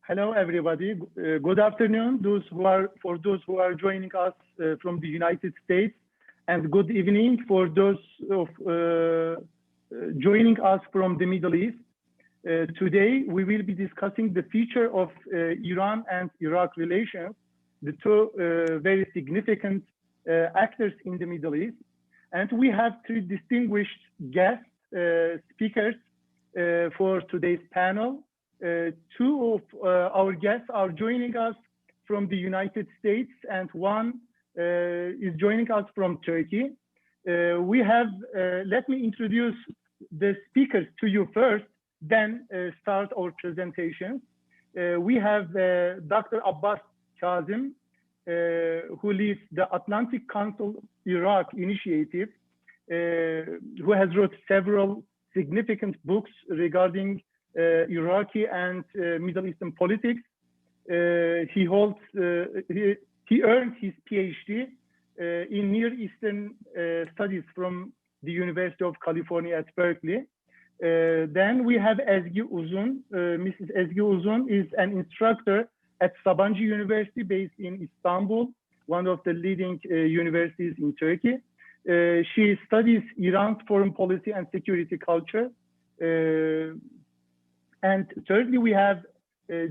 Hello, everybody. Good afternoon. For those who are joining us from the United States, and good evening for those of joining us from the Middle East. Today, we will be discussing the future of Iran and Iraq relations, the two very significant actors in the Middle East. And we have three distinguished guest speakers for today's panel. Two of our guests are joining us from the United States, and one is joining us from Turkey. Let me introduce the speakers to you first, then start our presentation. We have Dr. Abbas Kazim, who leads the Atlantic Council Iraq initiative, who has wrote several significant books regarding Iraqi and Middle Eastern politics. He earned his PhD in Near Eastern Studies from the University of California at Berkeley. Then we have Ezgi Uzun. Mrs. Ezgi Uzun is an instructor at Sabancı University based in Istanbul, one of the leading universities in Turkey. She studies Iran's foreign policy and security culture. And thirdly, we have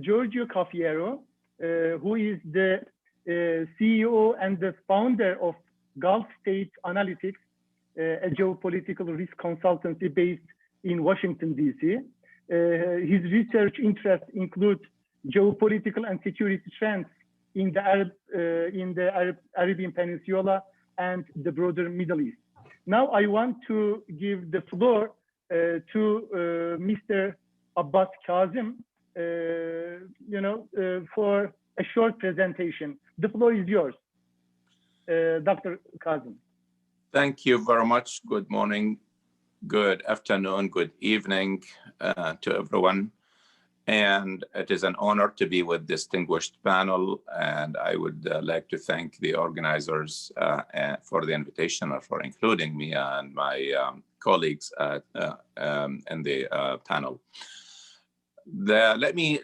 Giorgio Cafiero, who is the CEO and the founder of Gulf State Analytics, a geopolitical risk consultancy based in Washington, D.C. His research interests include geopolitical and security trends in the Arabian Peninsula and the broader Middle East. Now, I want to give the floor to Mr. Abbas Kazim, for a short presentation. The floor is yours, Dr. Kazim. Thank you very much. Good morning, good afternoon, good evening to everyone. And it is an honor to be with distinguished panel. And I would like to thank the organizers for the invitation or for including me and my colleagues in the panel. Let me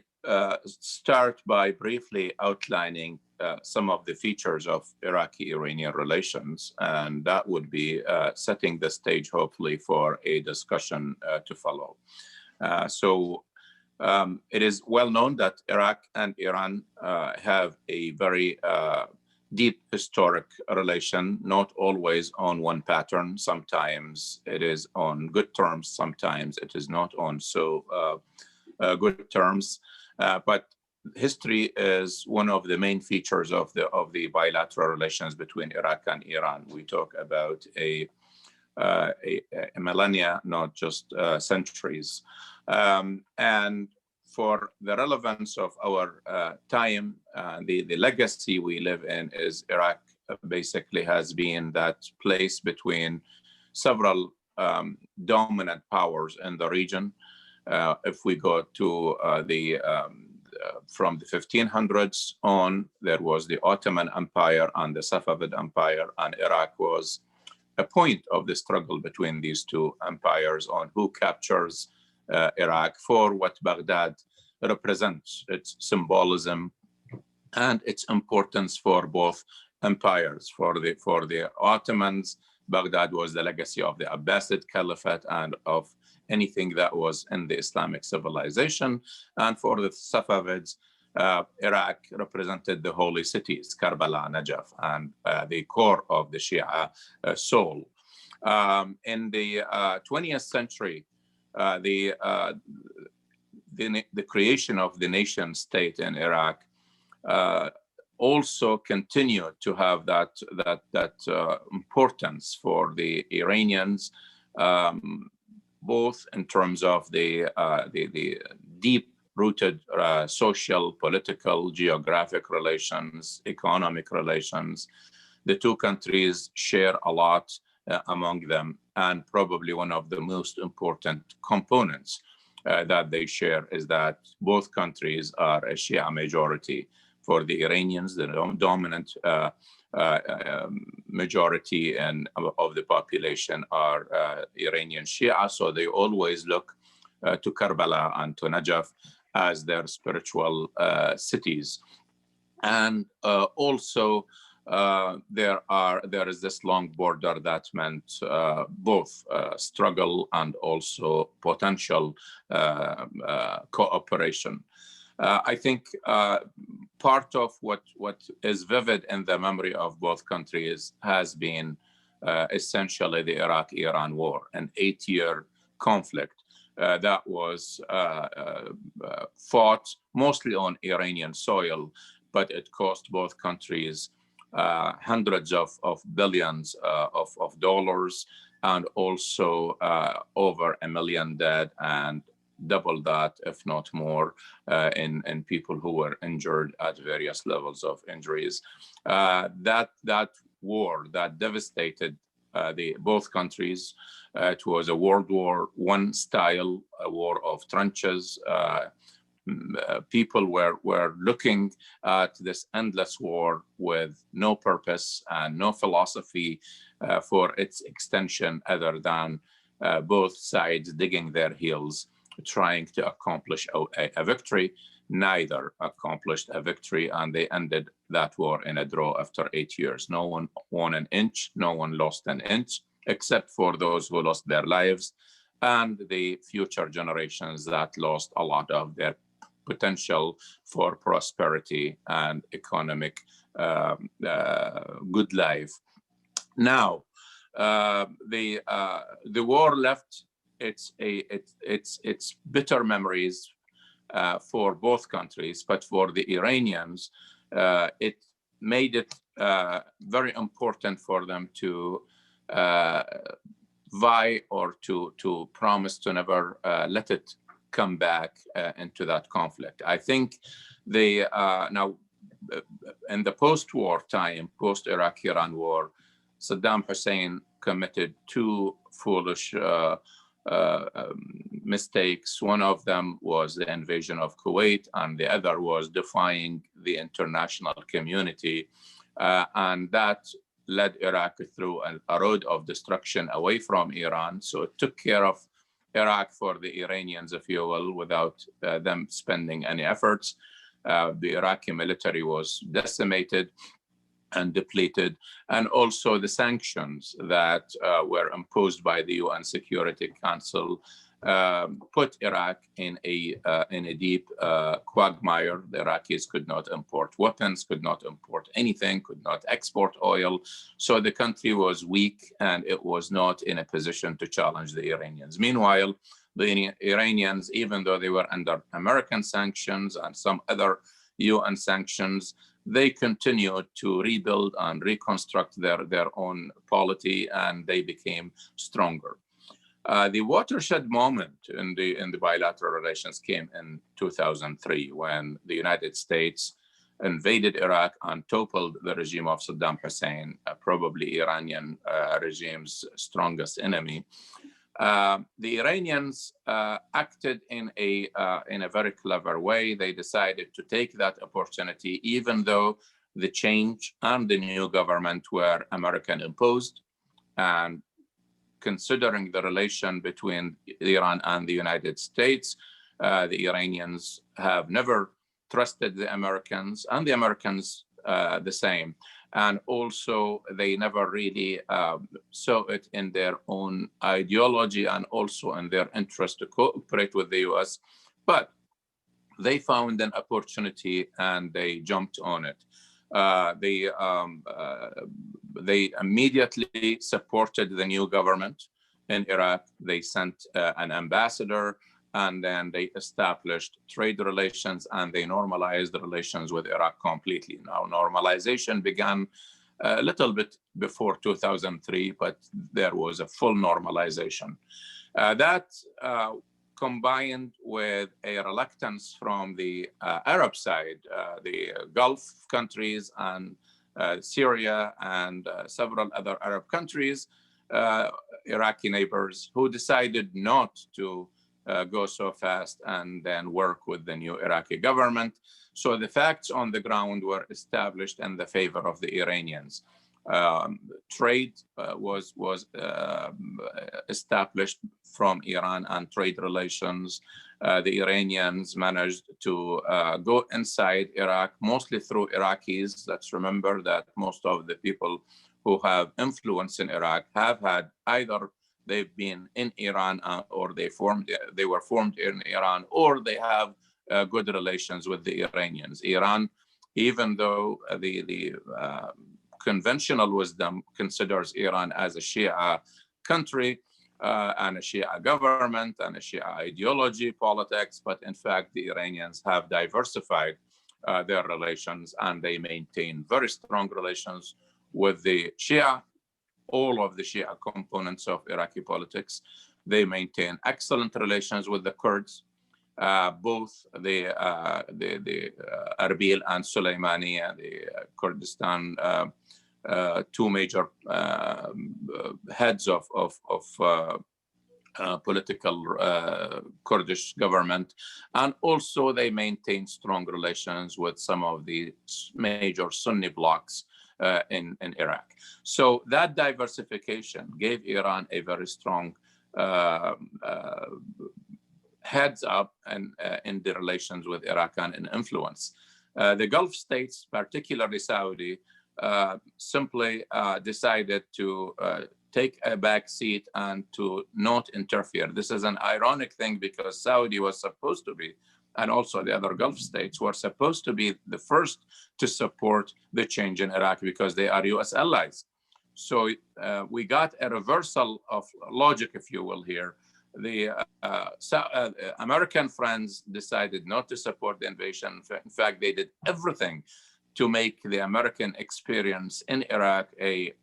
start by briefly outlining some of the features of Iraqi-Iranian relations, and that would be setting the stage, hopefully, for a discussion to follow. It is well known that Iraq and Iran have a very deep historic relation, not always on one pattern. Sometimes it is on good terms, sometimes it is not on so good terms, but history is one of the main features of the bilateral relations between Iraq and Iran. We talk about a millennia, not just centuries. And for the relevance of our time, the legacy we live in is Iraq basically has been that place between several dominant powers in the region. If we go to from the 1500s on, there was the Ottoman Empire and the Safavid Empire, and Iraq was a point of the struggle between these two empires on who captures Iraq for what Baghdad represents, its symbolism and its importance for both empires. For the Ottomans, Baghdad was the legacy of the Abbasid Caliphate and of anything that was in the Islamic civilization. And for the Safavids, Iraq represented the holy cities, Karbala, Najaf, and the core of the Shia soul. In the 20th century, the creation of the nation state in Iraq also continued to have that importance for the Iranians, both in terms of the deep-rooted social, political, geographic relations, economic relations. The two countries share a lot among them, and probably one of the most important components that they share is that both countries are a Shia majority. For the Iranians, the dominant majority of the population are Iranian Shia, so they always look to Karbala and to Najaf as their spiritual cities. And also there is this long border that meant both struggle and also potential cooperation. I think part of what is vivid in the memory of both countries has been essentially the Iraq-Iran war, an 8-year conflict that was fought mostly on Iranian soil, but it cost both countries hundreds of billions of dollars, and also over 1 million dead, and double that, if not more, in people who were injured at various levels of injuries. That war that devastated both countries, it was a World War I style, a war of trenches. People were looking at this endless war with no purpose and no philosophy for its extension other than both sides digging their heels, trying to accomplish a victory. Neither accomplished a victory, and they ended that war in a draw after 8 years. No one won an inch, no one lost an inch, except for those who lost their lives and the future generations that lost a lot of their potential for prosperity and economic good life. Now, the war left its bitter memories for both countries, but for the Iranians, it made it very important for them to vie or to promise to never let it come back into that conflict. I think now in the post-war time, post-Iraq-Iran war, Saddam Hussein committed two foolish mistakes. One of them was the invasion of Kuwait, and the other was defying the international community. And that led Iraq through a road of destruction away from Iran. So it took care of Iraq for the Iranians, if you will, without them spending any efforts. The Iraqi military was decimated and depleted, and also the sanctions that were imposed by the UN Security Council put Iraq in a deep quagmire. The Iraqis could not import weapons, could not import anything, could not export oil. So the country was weak, and it was not in a position to challenge the Iranians. Meanwhile, the Iranians, even though they were under American sanctions and some other UN sanctions, they continued to rebuild and reconstruct their own polity, and they became stronger. The watershed moment in the bilateral relations came in 2003, when the United States invaded Iraq and toppled the regime of Saddam Hussein, probably Iranian regime's strongest enemy. The Iranians acted in a very clever way. They decided to take that opportunity, even though the change and the new government were American imposed. And considering the relation between Iran and the United States, the Iranians have never trusted the Americans, and the Americans the same. And also, they never really saw it in their own ideology and also in their interest to cooperate with the US. But they found an opportunity and they jumped on it. They immediately supported the new government in Iraq. They sent an ambassador, and then they established trade relations, and they normalized the relations with Iraq completely. Now, normalization began a little bit before 2003, but there was a full normalization. That combined with a reluctance from the Arab side, the Gulf countries and Syria and several other Arab countries, Iraqi neighbors, who decided not to go so fast and then work with the new Iraqi government. So the facts on the ground were established in the favor of the Iranians. Trade was established from Iran, and trade relations The Iranians managed to go inside Iraq, mostly through Iraqis. Let's remember that most of the people who have influence in Iraq have had either they've been in Iran or they were formed in Iran, or they have good relations with the Iranians. Iran, even though the conventional wisdom considers Iran as a Shia country, and a Shia government and a Shia ideology, politics, but in fact, the Iranians have diversified their relations, and they maintain very strong relations with the Shia, all of the Shia components of Iraqi politics. They maintain excellent relations with the Kurds, both the Erbil and Soleimani and the Kurdistan, two major heads of political Kurdish government. And also they maintain strong relations with some of the major Sunni blocs in Iraq. So that diversification gave Iran a very strong heads up and in the relations with Iraq and in influence. The Gulf states, particularly Saudi, simply decided to take a back seat and to not interfere. This is an ironic thing because Saudi was supposed to be, and also the other Gulf states were supposed to be the first to support the change in Iraq because they are US allies. So we got a reversal of logic, if you will, here. The American friends decided not to support the invasion. In fact, they did everything to make the American experience in Iraq a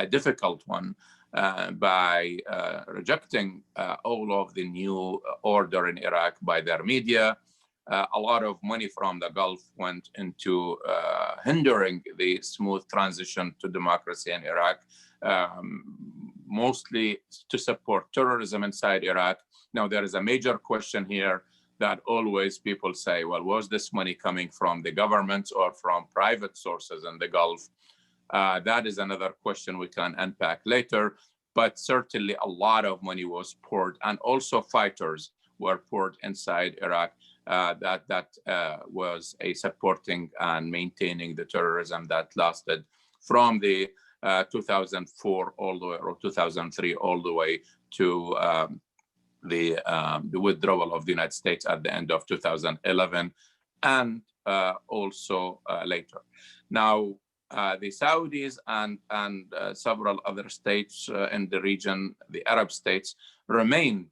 difficult one by rejecting all of the new order in Iraq by their media. A lot of money from the Gulf went into hindering the smooth transition to democracy in Iraq, mostly to support terrorism inside Iraq. Now, there is a major question here that always people say, well, was this money coming from the government or from private sources in the Gulf? That is another question we can unpack later, but certainly a lot of money was poured, and also fighters were poured inside Iraq. That was a supporting and maintaining the terrorism that lasted from the 2004 all the way, or 2003 all the way to the withdrawal of the United States at the end of 2011, and also later. Now, the Saudis and several other states in the region, the Arab states, remained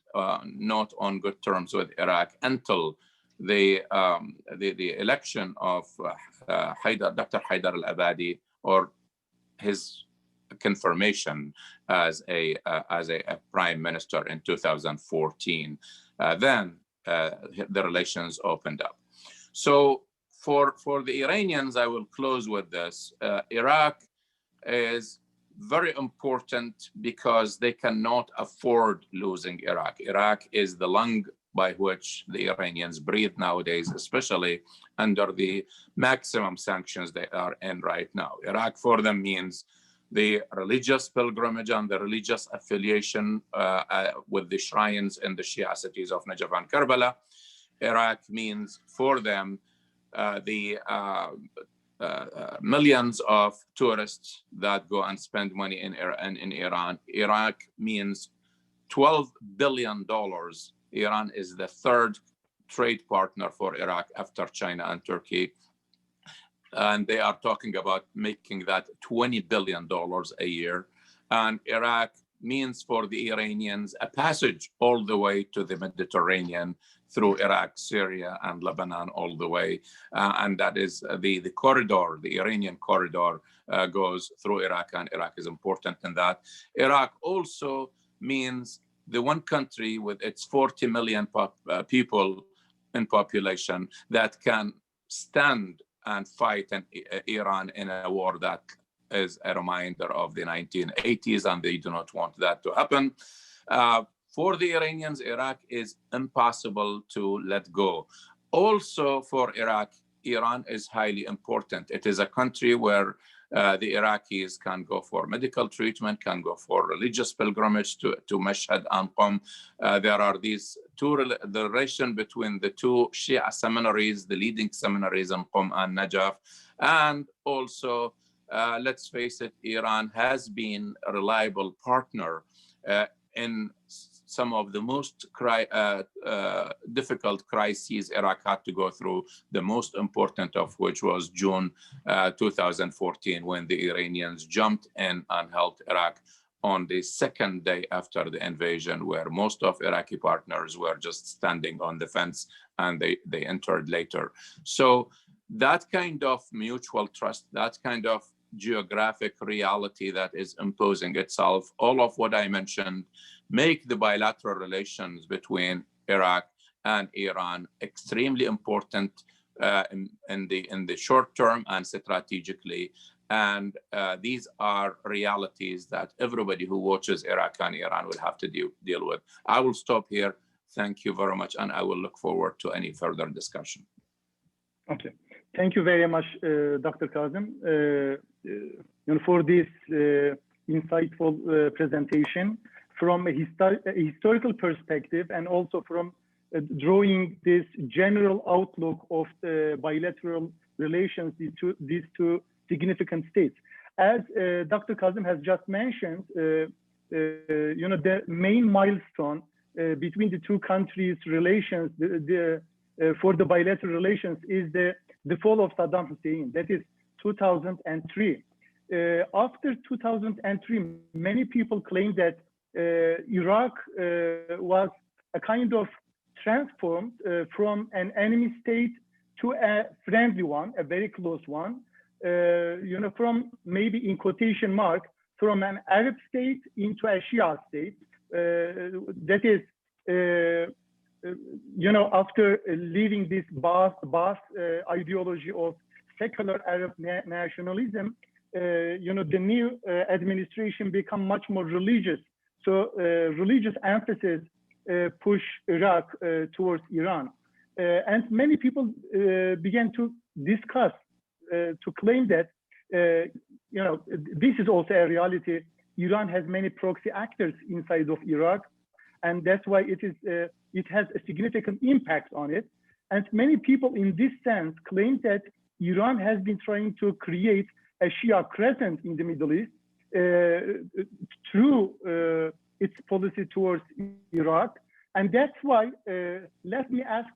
not on good terms with Iraq until the election of Dr. Haidar al-Abadi, or his confirmation as a prime minister in 2014. Then the relations opened up. So for the Iranians, I will close with this. Iraq is very important because they cannot afford losing Iraq. Iraq is the lung by which the Iranians breathe nowadays, especially under the maximum sanctions they are in right now. Iraq for them means the religious pilgrimage and the religious affiliation with the shrines in the Shia cities of Najaf and Karbala. Iraq means for them the millions of tourists that go and spend money in Iran. Iraq means $12 billion. Iran is the third trade partner for Iraq after China and Turkey. And they are talking about making that $20 billion a year. And Iraq means for the Iranians a passage all the way to the Mediterranean through Iraq, Syria, and Lebanon all the way. And that is the corridor, the Iranian corridor goes through Iraq, and Iraq is important in that. Iraq also means the one country with its 40 million people in population that can stand and fight in Iran in a war that is a reminder of the 1980s, and they do not want that to happen. For the Iranians, Iraq is impossible to let go. Also for Iraq, Iran is highly important. It is a country where The Iraqis can go for medical treatment, can go for religious pilgrimage to Mashhad and Qom. There are these the relation between the two Shia seminaries, the leading seminaries in Qom and Najaf. And also, let's face it, Iran has been a reliable partner in some of the most difficult crises Iraq had to go through, the most important of which was June 2014, when the Iranians jumped in and helped Iraq on the second day after the invasion, where most of Iraqi partners were just standing on the fence, and they entered later. So that kind of mutual trust, that kind of geographic reality that is imposing itself, all of what I mentioned, make the bilateral relations between Iraq and Iran extremely important in the short term and strategically. And these are realities that everybody who watches Iraq and Iran will have to deal with. I will stop here. Thank you very much, and I will look forward to any further discussion. Okay. Thank you very much, Dr. Kazem, for this insightful presentation from a historical perspective, and also from drawing this general outlook of the bilateral relations these two significant states. As Dr. Kazem has just mentioned, the main milestone between the two countries' relations, for the bilateral relations, is the fall of Saddam Hussein. That is 2003. After 2003, many people claim that Iraq was a kind of transformed from an enemy state to a friendly one, a very close one. From, maybe in quotation mark, from an Arab state into a Shia state. That is, after leaving this Ba'ath ideology of secular Arab nationalism, the new administration become much more religious. So religious emphasis push Iraq towards Iran. And many people began to discuss, to claim that, this is also a reality. Iran has many proxy actors inside of Iraq, and that's why it has a significant impact on it. And many people in this sense claim that Iran has been trying to create a Shia crescent in the Middle East through its policy towards Iraq. And that's why, let me ask,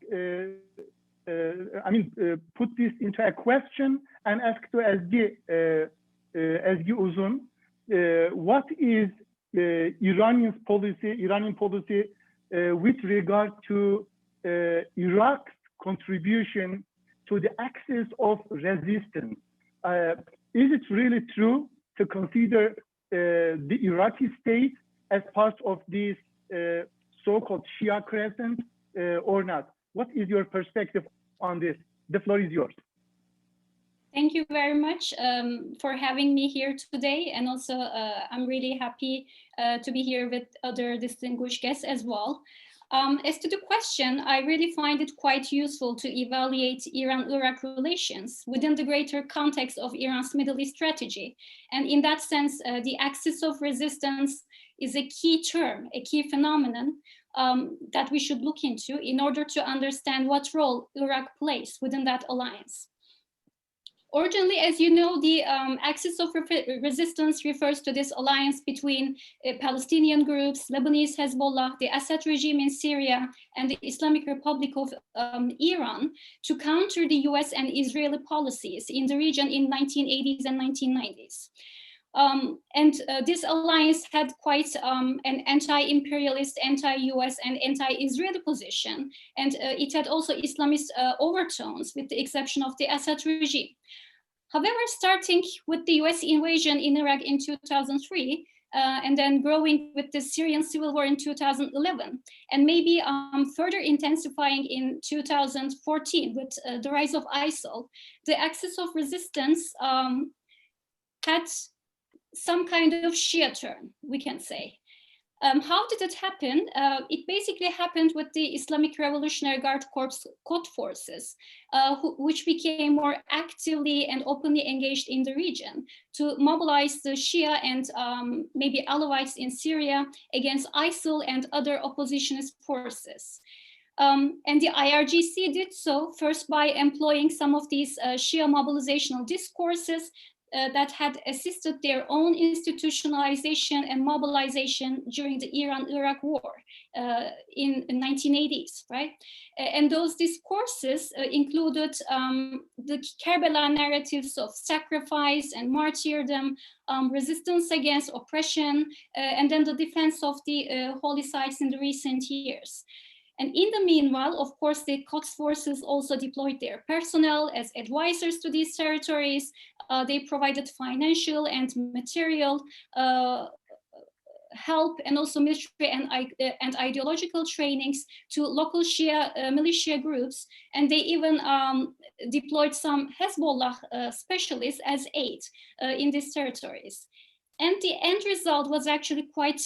put this into a question and ask to Ezgi Uzun, what is Iranian policy with regard to Iraq's contribution to the axis of resistance? Is it really true to consider the Iraqi state as part of this so-called Shia crescent or not? What is your perspective on this? The floor is yours. Thank you very much for having me here today. And also, I'm really happy to be here with other distinguished guests as well. As to the question, I really find it quite useful to evaluate Iran-Iraq relations within the greater context of Iran's Middle East strategy. And in that sense, the axis of resistance is a key term, a key phenomenon that we should look into in order to understand what role Iraq plays within that alliance. Originally, as you know, the axis of resistance refers to this alliance between Palestinian groups, Lebanese Hezbollah, the Assad regime in Syria, and the Islamic Republic of Iran to counter the US and Israeli policies in the region in 1980s and 1990s. This alliance had quite an anti-imperialist, anti-US, and anti-Israeli position, and it had also Islamist overtones, with the exception of the Assad regime. However, starting with the US invasion in Iraq in 2003, and then growing with the Syrian civil war in 2011, and maybe further intensifying in 2014 with the rise of ISIL, the axis of resistance had some kind of Shia turn, we can say. How did it happen? It basically happened with the Islamic Revolutionary Guard Corps Quds forces, which became more actively and openly engaged in the region to mobilize the Shia and maybe Alawites in Syria against ISIL and other oppositionist forces. And the IRGC did so first by employing some of these Shia mobilizational discourses that had assisted their own institutionalization and mobilization during the Iran-Iraq war in the 1980s, right? And those discourses included the Kerbala narratives of sacrifice and martyrdom, resistance against oppression, and then the defense of the holy sites in the recent years. And in the meanwhile, of course, the Quds forces also deployed their personnel as advisors to these territories. They provided financial and material help, and also military and ideological trainings to local Shia militia groups. And they even deployed some Hezbollah specialists as aid in these territories. And the end result was actually quite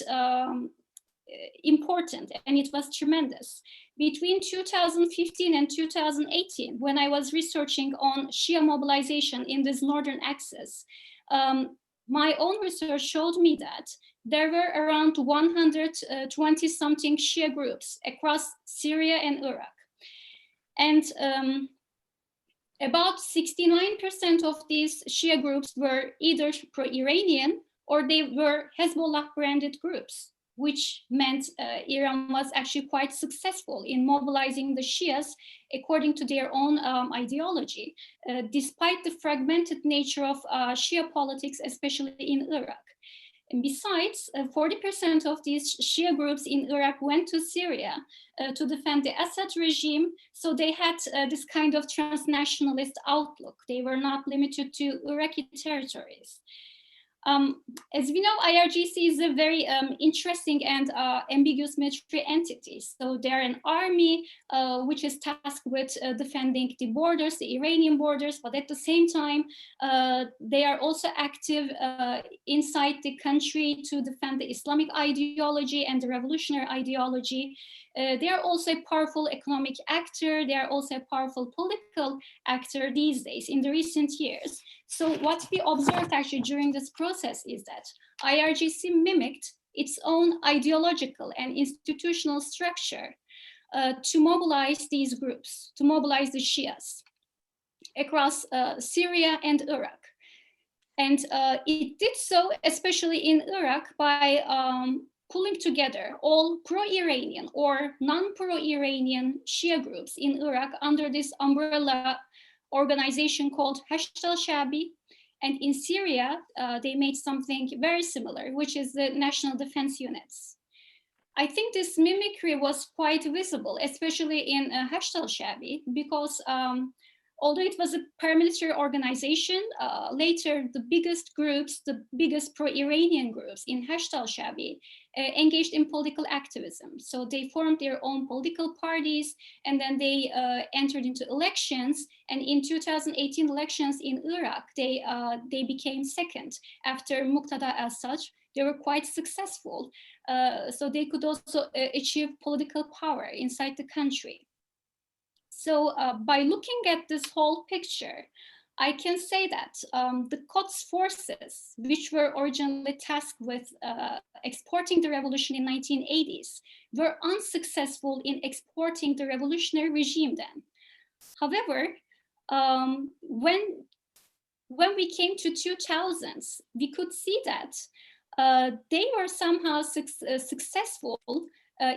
important, and it was tremendous. Between 2015 and 2018, when I was researching on Shia mobilization in this northern axis, my own research showed me that there were around 120 something Shia groups across Syria and Iraq. And about 69% of these Shia groups were either pro-Iranian or they were Hezbollah branded groups, which meant Iran was actually quite successful in mobilizing the Shias according to their own ideology, despite the fragmented nature of Shia politics, especially in Iraq. And besides, 40% of these Shia groups in Iraq went to Syria to defend the Assad regime. So they had this kind of transnationalist outlook. They were not limited to Iraqi territories. As we know, IRGC is a very interesting and ambiguous military entity. So they're an army which is tasked with defending the borders, the Iranian borders, but at the same time, they are also active inside the country to defend the Islamic ideology and the revolutionary ideology. They are also a powerful economic actor. They are also a powerful political actor these days in the recent years. So what we observed actually during this process is that IRGC mimicked its own ideological and institutional structure to mobilize these groups, to mobilize the Shias across Syria and Iraq. And it did so, especially in Iraq, by pulling together all pro-Iranian or non-pro-Iranian Shia groups in Iraq under this umbrella organization called Hashd al-Shabi. And in Syria, they made something very similar, which is the National Defense Units. I think this mimicry was quite visible, especially in Hashd al-Shabi, because although it was a paramilitary organization, later the biggest groups, the biggest pro-Iranian groups in Hashd al-Shabi engaged in political activism. So they formed their own political parties, and then they entered into elections. And in 2018 elections in Iraq, they became second after Muqtada al-Sadr. They were quite successful. So they could also achieve political power inside the country. So by looking at this whole picture, I can say that the Quds forces, which were originally tasked with exporting the revolution in 1980s, were unsuccessful in exporting the revolutionary regime then. However, when we came to 2000s, we could see that they were somehow successful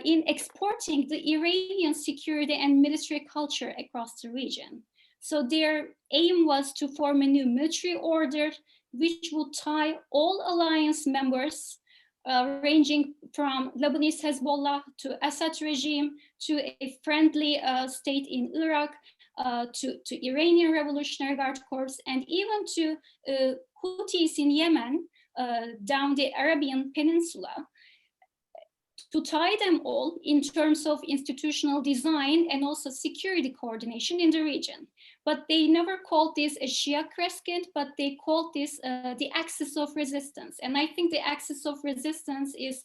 in exporting the Iranian security and military culture across the region. So their aim was to form a new military order, which would tie all alliance members, ranging from Lebanese Hezbollah to Assad regime, to a friendly state in Iraq, to Iranian Revolutionary Guard Corps, and even to Houthis in Yemen, down the Arabian Peninsula, to tie them all in terms of institutional design and also security coordination in the region. But they never called this a Shia crescent, but they called this the axis of resistance. And I think the axis of resistance is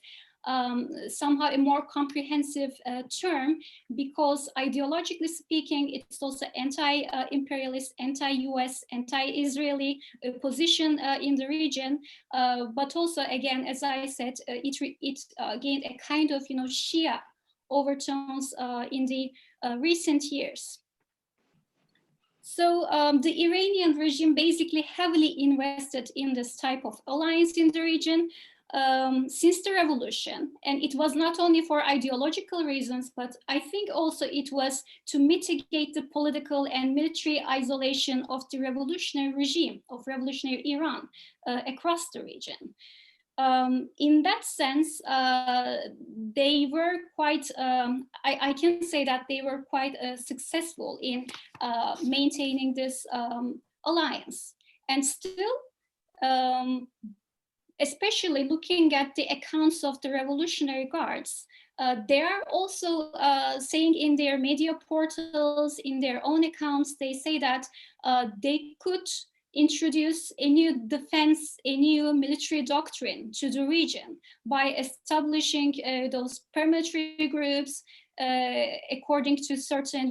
somehow a more comprehensive term, because ideologically speaking, it's also anti-imperialist, anti-US, anti-Israeli position in the region. But also, again, as I said, it gained a kind of, Shia overtones in the recent years. So the Iranian regime basically heavily invested in this type of alliance in the region since the revolution. And it was not only for ideological reasons, but I think also it was to mitigate the political and military isolation of the revolutionary regime, of revolutionary Iran across the region. In that sense, they were quite, I can say that they were quite successful in maintaining this alliance. And still, especially looking at the accounts of the Revolutionary Guards, they are also saying in their media portals, in their own accounts, they say that they could introduce a new defense, a new military doctrine to the region by establishing those paramilitary groups according to certain,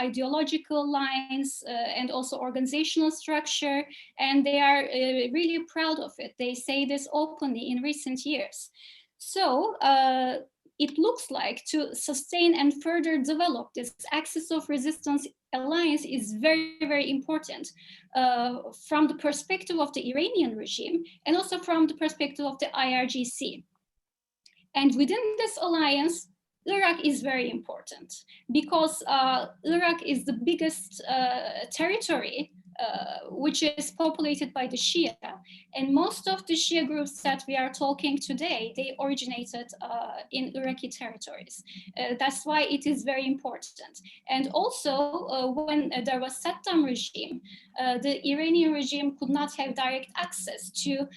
ideological lines and also organizational structure. And they are really proud of it. They say this openly in recent years. So it looks like to sustain and further develop this axis of resistance alliance is very, very important from the perspective of the Iranian regime and also from the perspective of the IRGC. And within this alliance, Iraq is very important because Iraq is the biggest territory which is populated by the Shia. And most of the Shia groups that we are talking today, they originated in Iraqi territories. That's why it is very important. And also when there was Saddam regime, the Iranian regime could not have direct access to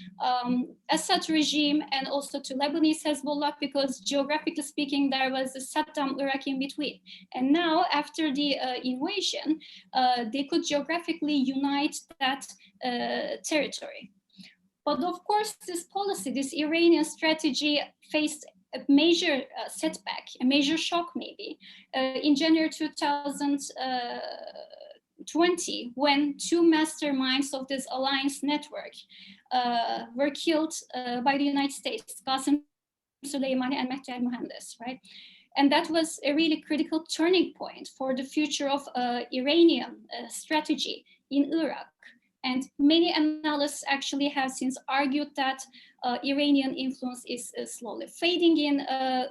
Assad regime and also to Lebanese Hezbollah because geographically speaking, there was a Saddam Iraq in between. And now after the invasion, they could geographically unite that territory. But of course, this policy, this Iranian strategy faced a major setback, a major shock maybe, in January 2020, when two masterminds of this alliance network were killed by the United States, Qasem Soleimani and Mehdi al-Mohandes, right? And that was a really critical turning point for the future of Iranian strategy in Iraq. And many analysts actually have since argued that Iranian influence is slowly fading in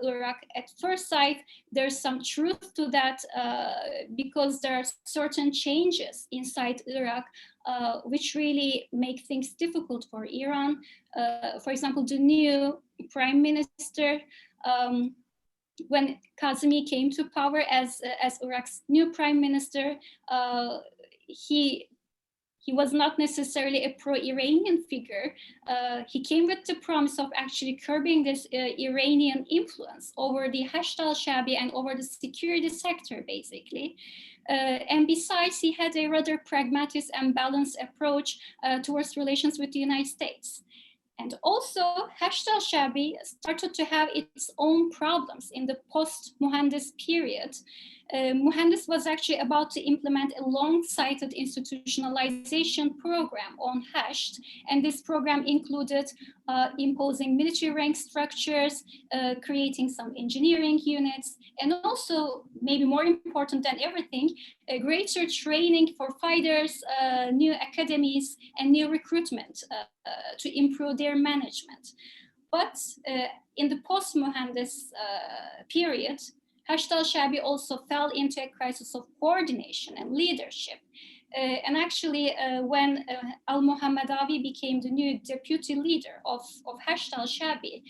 Iraq. At first sight, there's some truth to that because there are certain changes inside Iraq which really make things difficult for Iran. For example, the new prime minister, when Kazemi came to power as Iraq's new prime minister, he was not necessarily a pro-Iranian figure. He came with the promise of actually curbing this Iranian influence over the Hashd al-Shabi and over the security sector, basically. And besides, he had a rather pragmatic and balanced approach towards relations with the United States. And also, Hashd al-Shabi started to have its own problems in the post-Mohandes period. Mohandes was actually about to implement a long-sighted institutionalization program on Hashd, and this program included imposing military rank structures, creating some engineering units, and also, maybe more important than everything, a greater training for fighters, new academies, and new recruitment to improve their management. But in the post-Mohandes period, Hashd al-Shabi also fell into a crisis of coordination and leadership. And actually, when al-Mohammadawi became the new deputy leader of Hashd al-Shabi,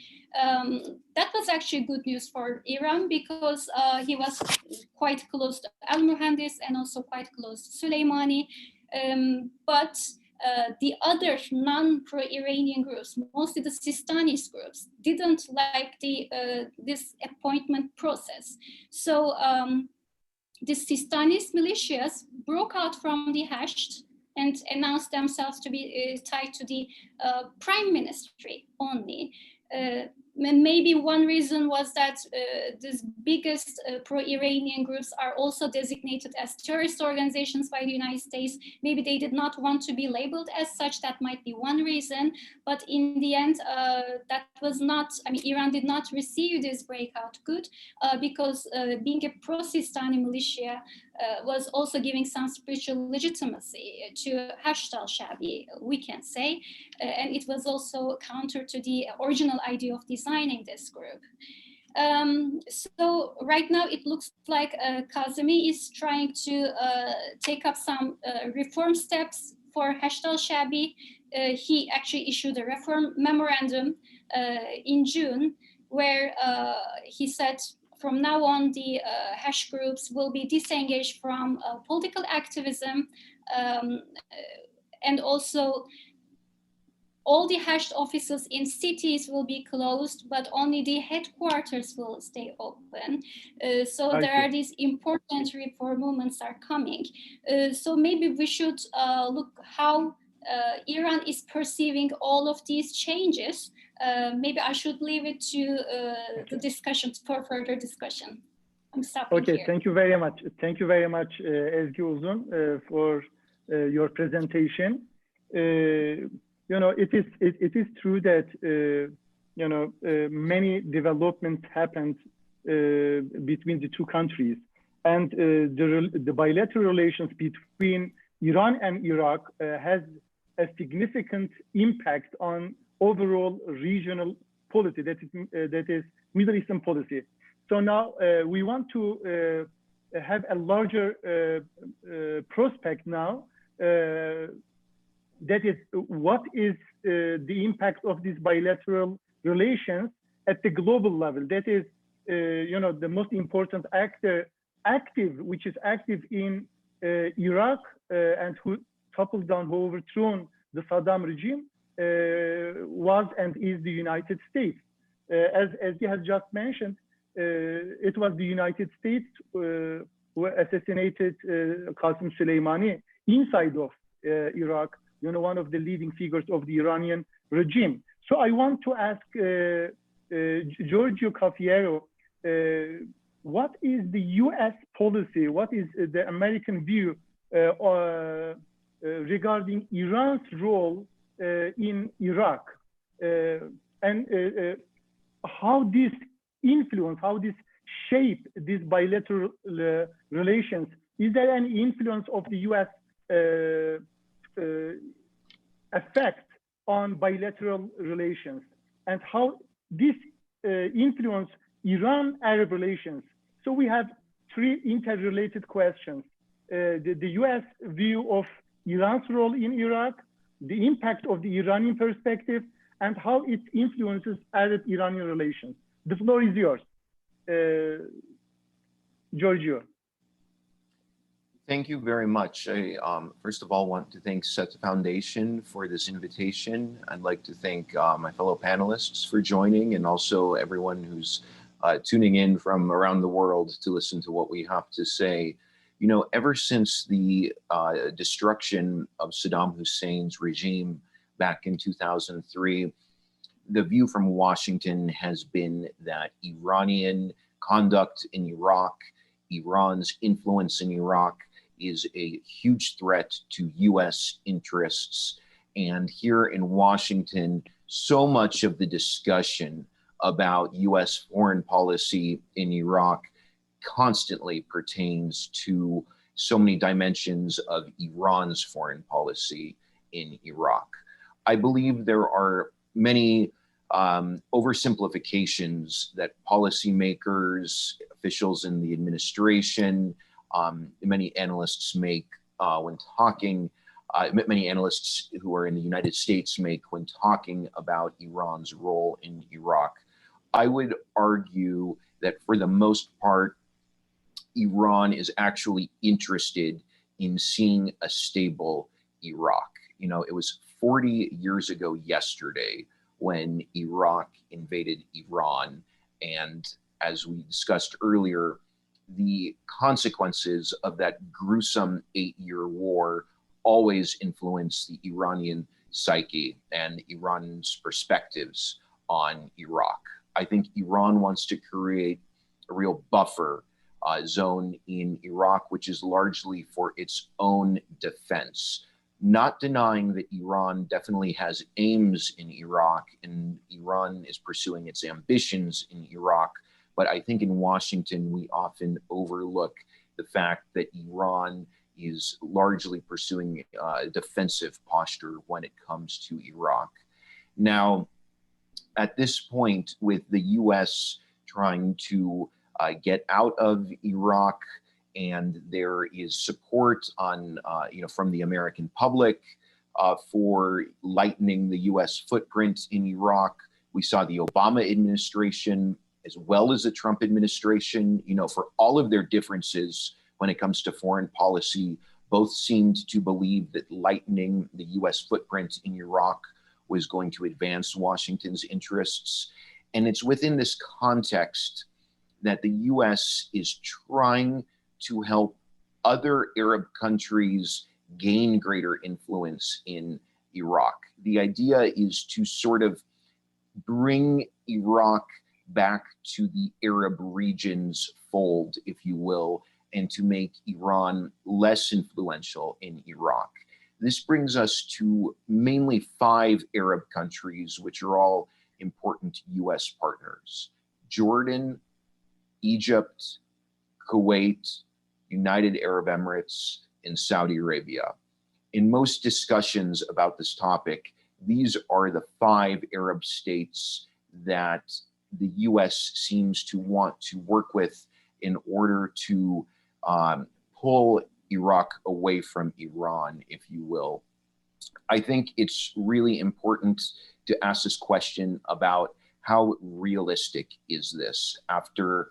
that was actually good news for Iran because he was quite close to al-Mohandes and also quite close to Soleimani. But the other non-pro-Iranian groups, mostly the Sistanis groups, didn't like this appointment process. So the Sistanis militias broke out from the Hashd and announced themselves to be tied to the prime ministry only. maybe one reason was that these biggest pro-Iranian groups are also designated as terrorist organizations by the United States. Maybe they did not want to be labeled as such. That might be one reason. But in the end, that was not, I mean, Iran did not receive this breakout good because being a pro-Sistani militia was also giving some spiritual legitimacy to Hashd al-Shabi, we can say. And it was also counter to the original idea of designing this group. So right now it looks like Kazemi is trying to take up some reform steps for Hashd al-Shabi. He actually issued a reform memorandum in June where he said from now on the hash groups will be disengaged from political activism, and also all the hashed offices in cities will be closed, but only the headquarters will stay open. So there are these important reform movements are coming. So maybe we should look how Iran is perceiving all of these changes. Maybe I should leave it to the discussion, for further discussion. I'm stopping here. Thank you very much. Thank you very much, Ezgi Uzun, for your presentation. You know, it is true that you know, many developments happened between the two countries, and the bilateral relations between Iran and Iraq has a significant impact on overall regional policy, that is Middle Eastern policy. So now we want to have a larger prospect now. That is, what is the impact of these bilateral relations at the global level? That is, you know, the most important actor which is active in Iraq and who toppled down, who overthrown the Saddam regime, was and is the United States. As he has just mentioned, it was the United States who assassinated Qasem Soleimani inside of Iraq, you know, one of the leading figures of the Iranian regime. So I want to ask Giorgio Cafiero, what is the US policy, what is the American view regarding Iran's role in Iraq, and how this influence, how this shape these bilateral relations? Is there any influence of the US effect on bilateral relations, and how this influence Iran-Arab relations? So we have three interrelated questions: the US view of Iran's role in Iraq, the impact of the Iranian perspective, and how it influences Arab-Iranian relations. The floor is yours, Giorgio. Thank you very much. I, first of all, want to thank SETA Foundation for this invitation. I'd like to thank my fellow panelists for joining, and also everyone who's tuning in from around the world to listen to what we have to say. You know, ever since the destruction of Saddam Hussein's regime back in 2003, the view from Washington has been that Iranian conduct in Iraq, Iran's influence in Iraq, is a huge threat to US interests. And here in Washington, so much of the discussion about US foreign policy in Iraq constantly pertains to so many dimensions of Iran's foreign policy in Iraq. I believe there are many oversimplifications that policymakers, officials in the administration, many analysts make when talking, many analysts who are in the United States make when talking about Iran's role in Iraq. I would argue that for the most part, Iran is actually interested in seeing a stable Iraq. You know, it was 40 years ago yesterday when Iraq invaded Iran. And as we discussed earlier, the consequences of that gruesome 8-year war always influence the Iranian psyche and Iran's perspectives on Iraq. I think Iran wants to create a real buffer zone in Iraq, which is largely for its own defense. Not denying that Iran definitely has aims in Iraq and Iran is pursuing its ambitions in Iraq. But I think in Washington, we often overlook the fact that Iran is largely pursuing a defensive posture when it comes to Iraq. Now, at this point, with the US trying to get out of Iraq, and there is support on, from the American public for lightening the US footprint in Iraq. We saw the Obama administration, as well as the Trump administration, for all of their differences when it comes to foreign policy, both seemed to believe that lightening the US footprint in Iraq was going to advance Washington's interests. And it's within this context that the US is trying to help other Arab countries gain greater influence in Iraq. The idea is to sort of bring Iraq back to the Arab region's fold, if you will, and to make Iran less influential in Iraq. This brings us to mainly 5 Arab countries, which are all important US partners: Jordan, Egypt, Kuwait, United Arab Emirates, and Saudi Arabia. In most discussions about this topic, these are the 5 Arab states that the US seems to want to work with in order to pull Iraq away from Iran, if you will. I think it's really important to ask this question about how realistic is this after,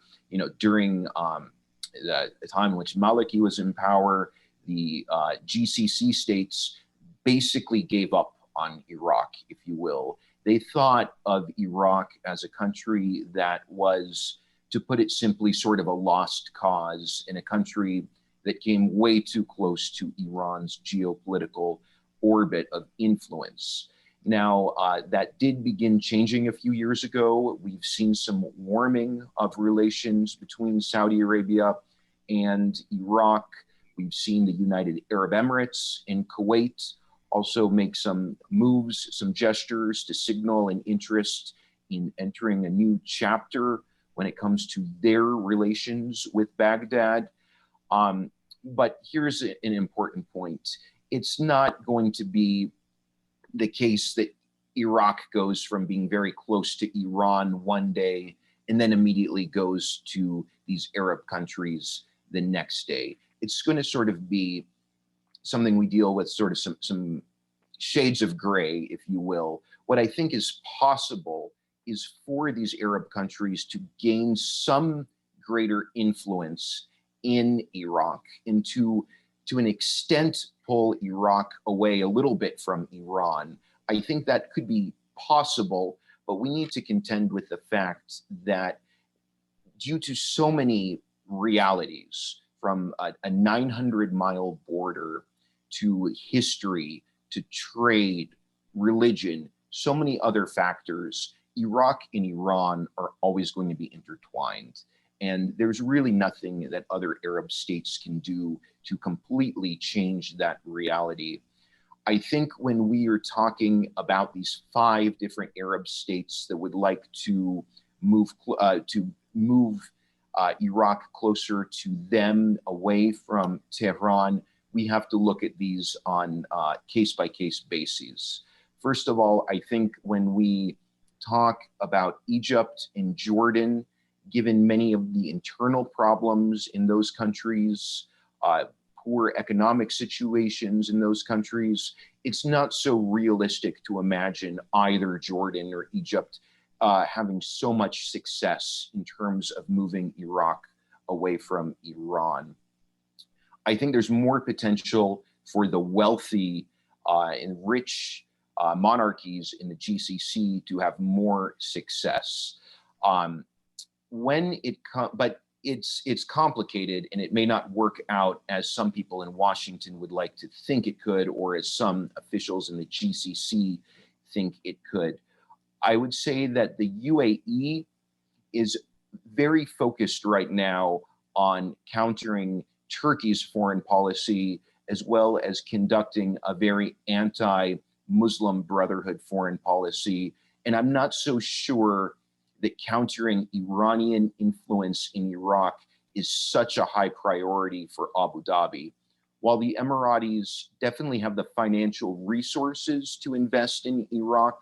during the time in which Maliki was in power, the GCC states basically gave up on Iraq, if you will. They thought of Iraq as a country that was, to put it simply, sort of a lost cause, in a country that came way too close to Iran's geopolitical orbit of influence. Now, that did begin changing a few years ago. We've seen some warming of relations between Saudi Arabia and Iraq. We've seen the United Arab Emirates and Kuwait also make some moves, some gestures to signal an interest in entering a new chapter when it comes to their relations with Baghdad. But here's an important point. It's not going to be the case that Iraq goes from being very close to Iran one day and then immediately goes to these Arab countries the next day. It's going to sort of be something we deal with, sort of some shades of gray, if you will. What I think is possible is for these Arab countries to gain some greater influence in Iraq and to an extent pull Iraq away a little bit from Iran. I think that could be possible, but we need to contend with the fact that due to so many realities, from a 900-mile border to history, to trade, religion, so many other factors, Iraq and Iran are always going to be intertwined. And there's really nothing that other Arab states can do to completely change that reality. I think when we are talking about these 5 different Arab states that would like to move Iraq closer to them, away from Tehran, we have to look at these on case-by-case basis. First of all, I think when we talk about Egypt and Jordan, given many of the internal problems in those countries, poor economic situations in those countries, it's not so realistic to imagine either Jordan or Egypt having so much success in terms of moving Iraq away from Iran. I think there's more potential for the wealthy and rich monarchies in the GCC to have more success. But it's complicated, and it may not work out as some people in Washington would like to think it could, or as some officials in the GCC think it could. I would say that the UAE is very focused right now on countering Turkey's foreign policy, as well as conducting a very anti-Muslim Brotherhood foreign policy. And I'm not so sure that countering Iranian influence in Iraq is such a high priority for Abu Dhabi. While the Emiratis definitely have the financial resources to invest in Iraq,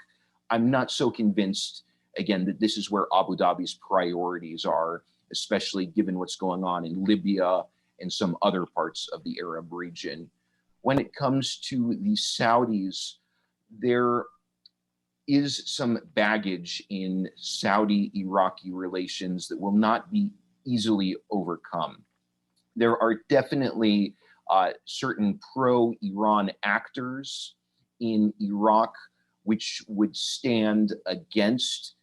I'm not so convinced, again, that this is where Abu Dhabi's priorities are, especially given what's going on in Libya and some other parts of the Arab region. When it comes to the Saudis, there is some baggage in Saudi-Iraqi relations that will not be easily overcome. There are definitely certain pro-Iran actors in Iraq which would stand against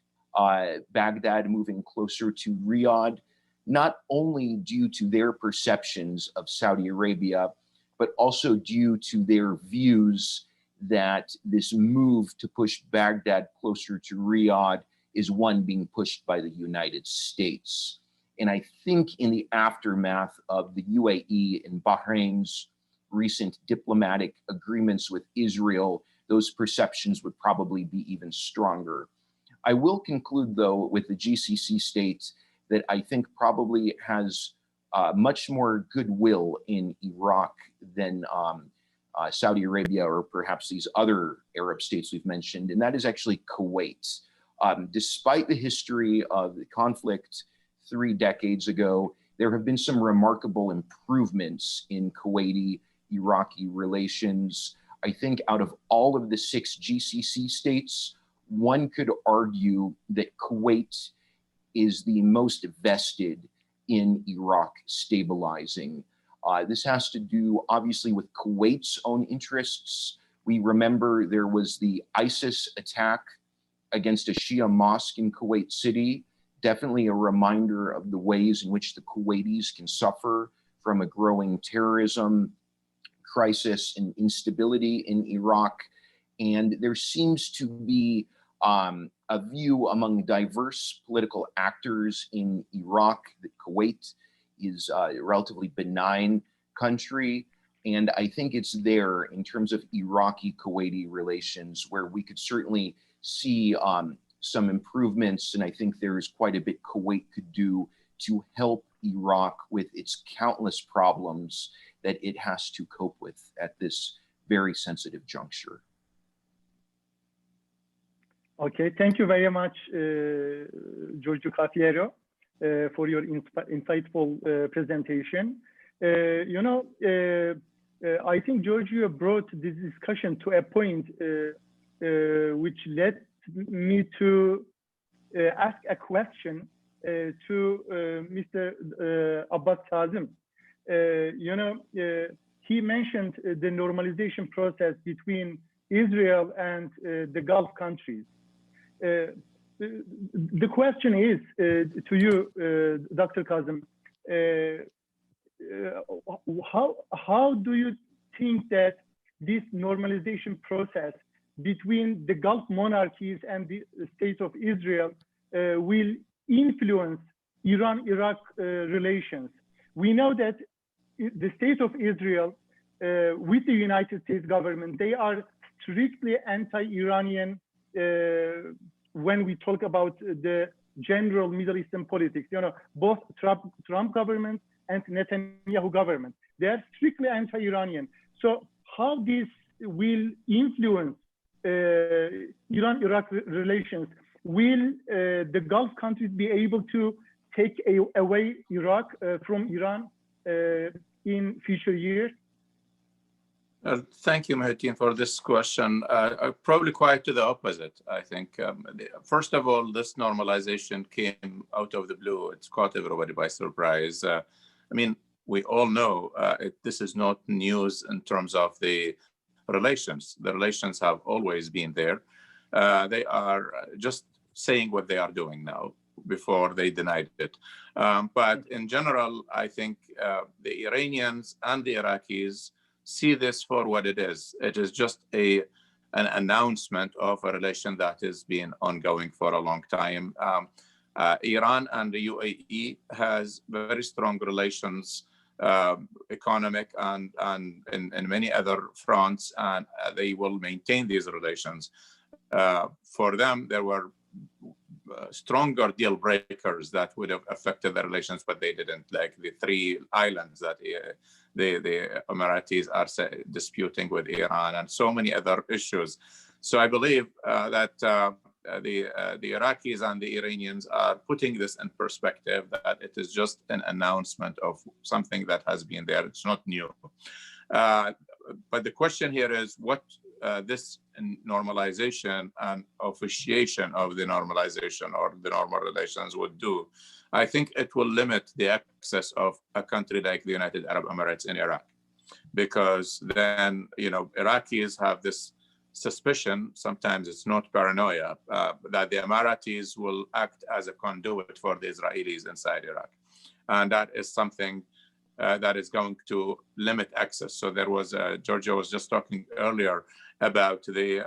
Baghdad moving closer to Riyadh, not only due to their perceptions of Saudi Arabia, but also due to their views that this move to push Baghdad closer to Riyadh is one being pushed by the United States. And I think in the aftermath of the UAE and Bahrain's recent diplomatic agreements with Israel, those perceptions would probably be even stronger. I will conclude, though, with the GCC states that I think probably has much more goodwill in Iraq than Saudi Arabia or perhaps these other Arab states we've mentioned, and that is actually Kuwait. Despite the history of the conflict 3 decades ago, there have been some remarkable improvements in Kuwaiti-Iraqi relations. I think out of all of the 6 GCC states, one could argue that Kuwait is the most vested in Iraq stabilizing. This has to do, obviously, with Kuwait's own interests. We remember there was the ISIS attack against a Shia mosque in Kuwait City, definitely a reminder of the ways in which the Kuwaitis can suffer from a growing terrorism crisis and instability in Iraq. And there seems to be a view among diverse political actors in Iraq that Kuwait is a relatively benign country. And I think it's there in terms of Iraqi-Kuwaiti relations where we could certainly see some improvements. And I think there is quite a bit Kuwait could do to help Iraq with its countless problems that it has to cope with at this very sensitive juncture. Okay, thank you very much, Giorgio Cafiero, for your insightful presentation. I think Giorgio brought this discussion to a point which led me to ask a question to Mr. Abbas Kazim. He mentioned the normalization process between Israel and the Gulf countries. The question is to you, Dr. Kazim, how do you think that this normalization process between the Gulf monarchies and the state of Israel will influence Iran-Iraq relations? We know that the state of Israel with the United States government, they are strictly anti-Iranian when we talk about the general Middle Eastern politics. Both Trump government and Netanyahu government, they are strictly anti-Iranian. So how this will influence Iran-Iraq relations? Will the Gulf countries be able to take away Iraq from Iran in future years? Thank you, Mehitin, for this question. Probably quite to the opposite, I think. First of all, this normalization came out of the blue. It's caught everybody by surprise. We all know this is not news in terms of the relations. The relations have always been there. They are just saying what they are doing now. Before they denied it. But in general, I think the Iranians and the Iraqis see this for what it is. It is just an announcement of a relation that has been ongoing for a long time. Iran and the UAE has very strong relations, economic and in many other fronts, and they will maintain these relations. For them, there were stronger deal breakers that would have affected the relations, but they didn't, like the 3 islands that the Emiratis are disputing with Iran and so many other issues. So I believe that the Iraqis and the Iranians are putting this in perspective, that it is just an announcement of something that has been there. It's not new. But the question here is what this normalization and officiation of the normalization or the normal relations would do. I think it will limit the access of a country like the United Arab Emirates in Iraq, because then, Iraqis have this suspicion, sometimes it's not paranoia, that the Emiratis will act as a conduit for the Israelis inside Iraq. And that is something that is going to limit access. So there was, Georgia was just talking earlier about the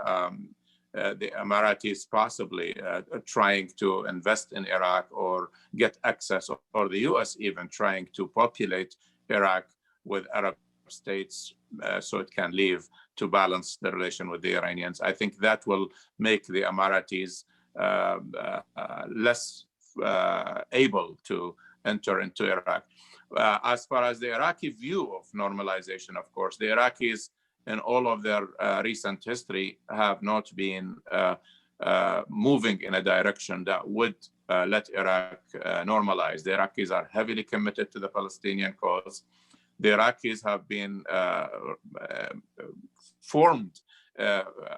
Emiratis possibly trying to invest in Iraq or get access, or the US even trying to populate Iraq with Arab states so it can leave to balance the relation with the Iranians. I think that will make the Emiratis less able to enter into Iraq. As far as the Iraqi view of normalization, of course, the Iraqis in all of their recent history have not been moving in a direction that would let Iraq normalize. The Iraqis are heavily committed to the Palestinian cause. The Iraqis have been formed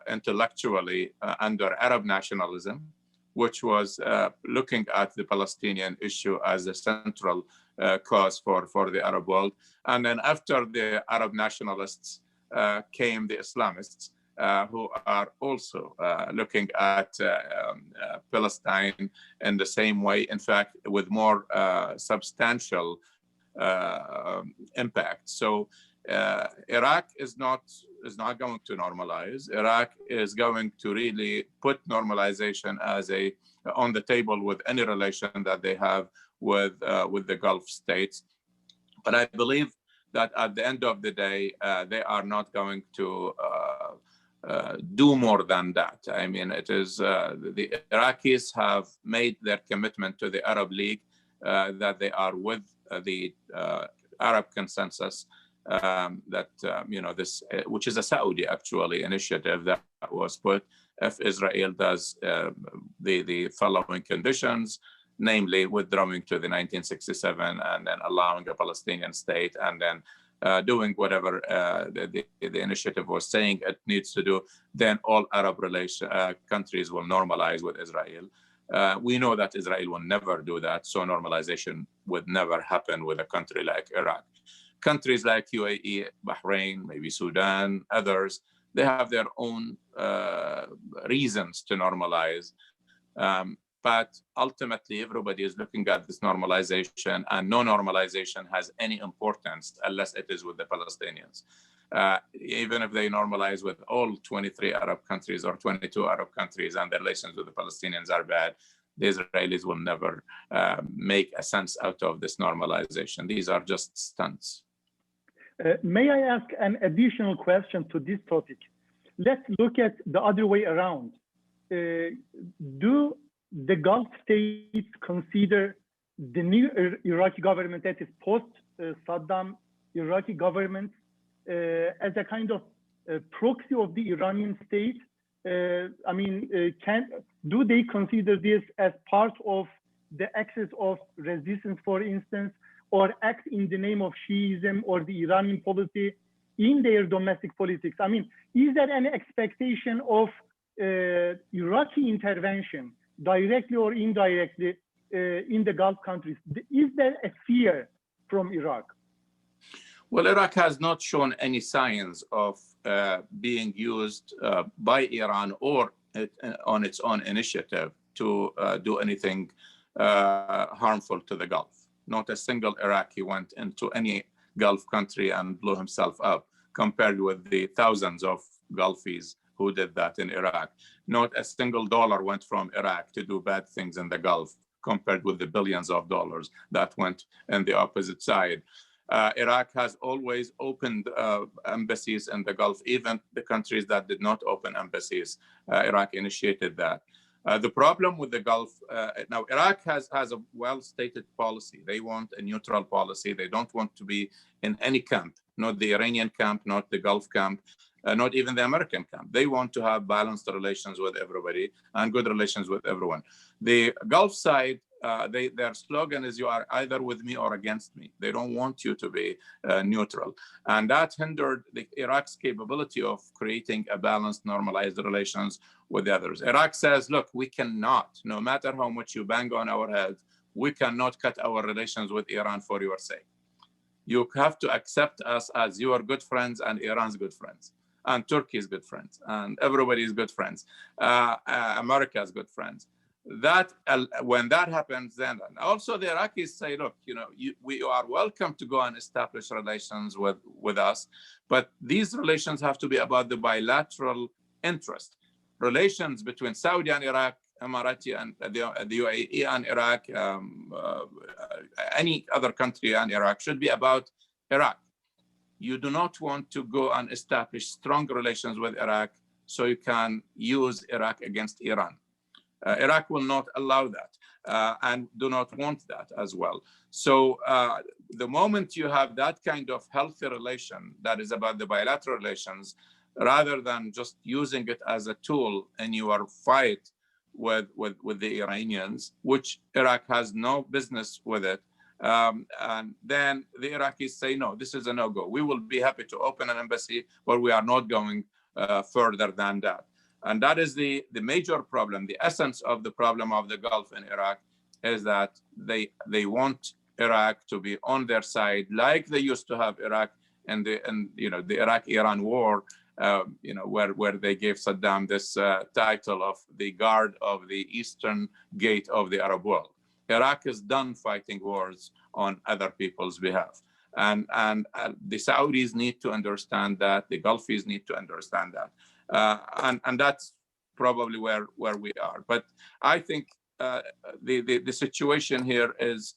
intellectually under Arab nationalism, which was looking at the Palestinian issue as a central cause for the Arab world. And then after the Arab nationalists came the Islamists, who are also looking at Palestine in the same way, in fact, with more substantial impact. So Iraq is not going to normalize. Iraq is going to really put normalization as on the table with any relation that they have with the Gulf states. But I believe that at the end of the day, they are not going to do more than that. I mean, it is the Iraqis have made their commitment to the Arab League that they are with the Arab consensus, that this, which is a Saudi actually initiative that was put if Israel does the following conditions, namely withdrawing to the 1967 and then allowing a Palestinian state, and then doing whatever the initiative was saying it needs to do, then all Arab countries will normalize with Israel. We know that Israel will never do that, so normalization would never happen with a country like Iraq. Countries like UAE, Bahrain, maybe Sudan, others, they have their own reasons to normalize. But ultimately, everybody is looking at this normalization, and no normalization has any importance unless it is with the Palestinians. Even if they normalize with all 23 Arab countries or 22 Arab countries and the relations with the Palestinians are bad, the Israelis will never make a sense out of this normalization. These are just stunts. May I ask an additional question to this topic? Let's look at the other way around. Do the Gulf states consider the new Iraqi government, that is post-Saddam Iraqi government, as a kind of proxy of the Iranian state? I mean, do they consider this as part of the axis of resistance, for instance, or act in the name of Shiism or the Iranian policy in their domestic politics? I mean, is there any expectation of Iraqi intervention, directly or indirectly, in the Gulf countries? Is there a fear from Iraq? Well, Iraq has not shown any signs of being used by Iran or on its own initiative to do anything harmful to the Gulf. Not a single Iraqi went into any Gulf country and blew himself up, compared with the thousands of Gulfies who did that in Iraq. Not a single dollar went from Iraq to do bad things in the Gulf, compared with the billions of dollars that went on the opposite side. Iraq has always opened embassies in the Gulf, even the countries that did not open embassies. Iraq initiated that. The problem with the Gulf, now Iraq has a well-stated policy. They want a neutral policy. They don't want to be in any camp, not the Iranian camp, not the Gulf camp, not even the American camp. They want to have balanced relations with everybody and good relations with everyone. The Gulf side, their slogan is you are either with me or against me. They don't want you to be neutral. And that hindered Iraq's capability of creating a balanced, normalized relations with the others. Iraq says, look, we cannot, no matter how much you bang on our heads, we cannot cut our relations with Iran for your sake. You have to accept us as your good friends and Iran's good friends, and Turkey's good friends, and everybody's good friends, America's good friends. That when that happens, then also the Iraqis say, look, we are welcome to go and establish relations with us, but these relations have to be about the bilateral interest. Relations between Saudi and Iraq, Emirati and the UAE and Iraq, any other country and Iraq should be about Iraq. You do not want to go and establish strong relations with Iraq so you can use Iraq against Iran. Iraq will not allow that and do not want that as well. So the moment you have that kind of healthy relation that is about the bilateral relations, rather than just using it as a tool in your fight with the Iranians, which Iraq has no business with it, and then the Iraqis say, no, this is a no-go. We will be happy to open an embassy, but we are not going further than that. And that is the major problem. The essence of the problem of the Gulf in Iraq is that they want Iraq to be on their side, like they used to have Iraq in the Iraq-Iran war, where they gave Saddam this title of the guard of the eastern gate of the Arab world. Iraq is done fighting wars on other people's behalf. And the Saudis need to understand that, the Gulfis need to understand that. And that's probably where we are. But I think the situation here is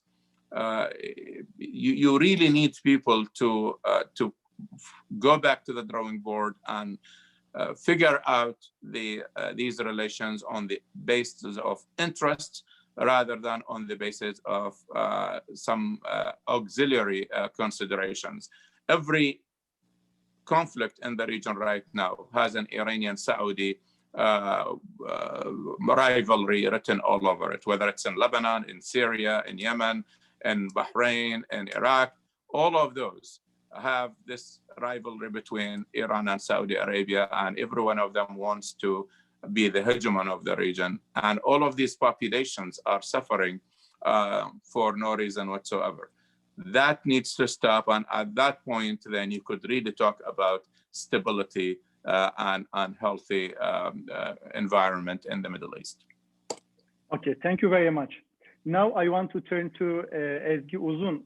you really need people to go back to the drawing board and figure out these relations on the basis of interests rather than on the basis of some auxiliary considerations. Every conflict in the region right now has an Iranian-Saudi rivalry written all over it, whether it's in Lebanon, in Syria, in Yemen, in Bahrain, in Iraq. All of those have this rivalry between Iran and Saudi Arabia, and every one of them wants to be the hegemon of the region. And all of these populations are suffering for no reason whatsoever. That needs to stop. And at that point, then you could really talk about stability and healthy environment in the Middle East. Okay, thank you very much. Now I want to turn to Ezgi Uzun.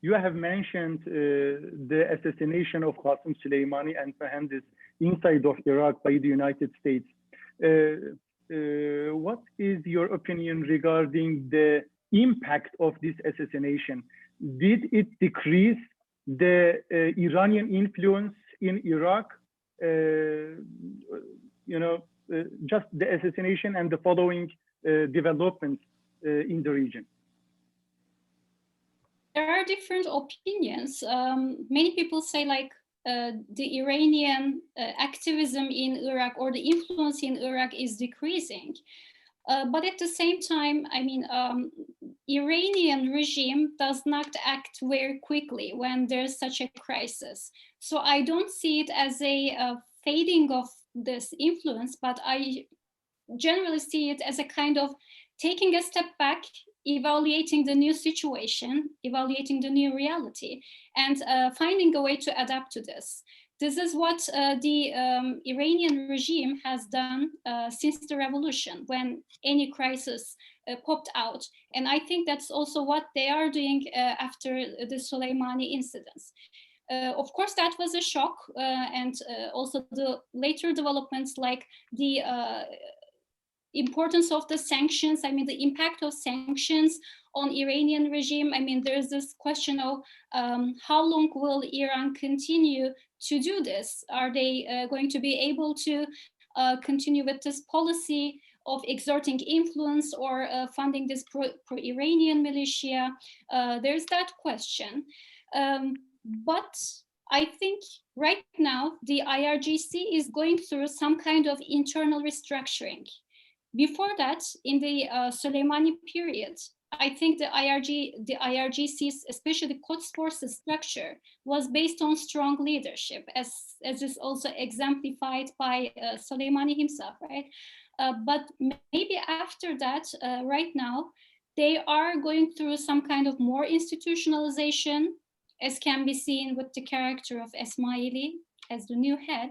You have mentioned the assassination of Qasem Soleimani and Mohandes inside of Iraq by the United States. What is your opinion regarding the impact of this assassination? Did it decrease the Iranian influence in Iraq? Just the assassination and the following developments in the region. There are different opinions. Many people say the Iranian activism in Iraq or the influence in Iraq is decreasing. But at the same time, Iranian regime does not act very quickly when there's such a crisis. So I don't see it as a fading of this influence, but I generally see it as a kind of taking a step back, evaluating the new situation, evaluating the new reality, and finding a way to adapt to this. This is what the Iranian regime has done since the revolution, when any crisis popped out. And I think that's also what they are doing after the Soleimani incidents. Of course, that was a shock, and also the later developments like the importance of the sanctions, I mean, the impact of sanctions on Iranian regime. I mean, there's this question of how long will Iran continue to do this? Are they going to be able to continue with this policy of exerting influence or funding this pro-Iranian militia? There's that question. But I think right now the IRGC is going through some kind of internal restructuring. Before that, in the Soleimani period, I think the IRGC's, especially the Quds Forces structure, was based on strong leadership, as is also exemplified by Soleimani himself, right? But maybe after that, right now, they are going through some kind of more institutionalization, as can be seen with the character of Esmaili as the new head.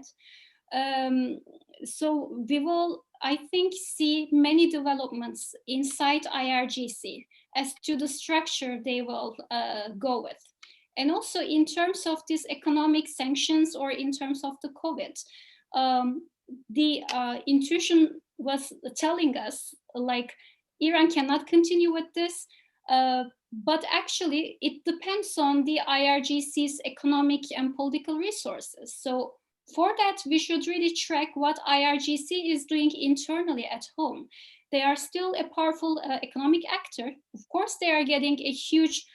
So we will, I think, see many developments inside IRGC as to the structure they will go with. And also in terms of these economic sanctions or in terms of the COVID, the intuition was telling us, like, Iran cannot continue with this, but actually it depends on the IRGC's economic and political resources. So for that, we should really track what IRGC is doing internally at home. They are still a powerful economic actor. Of course, they are getting a huge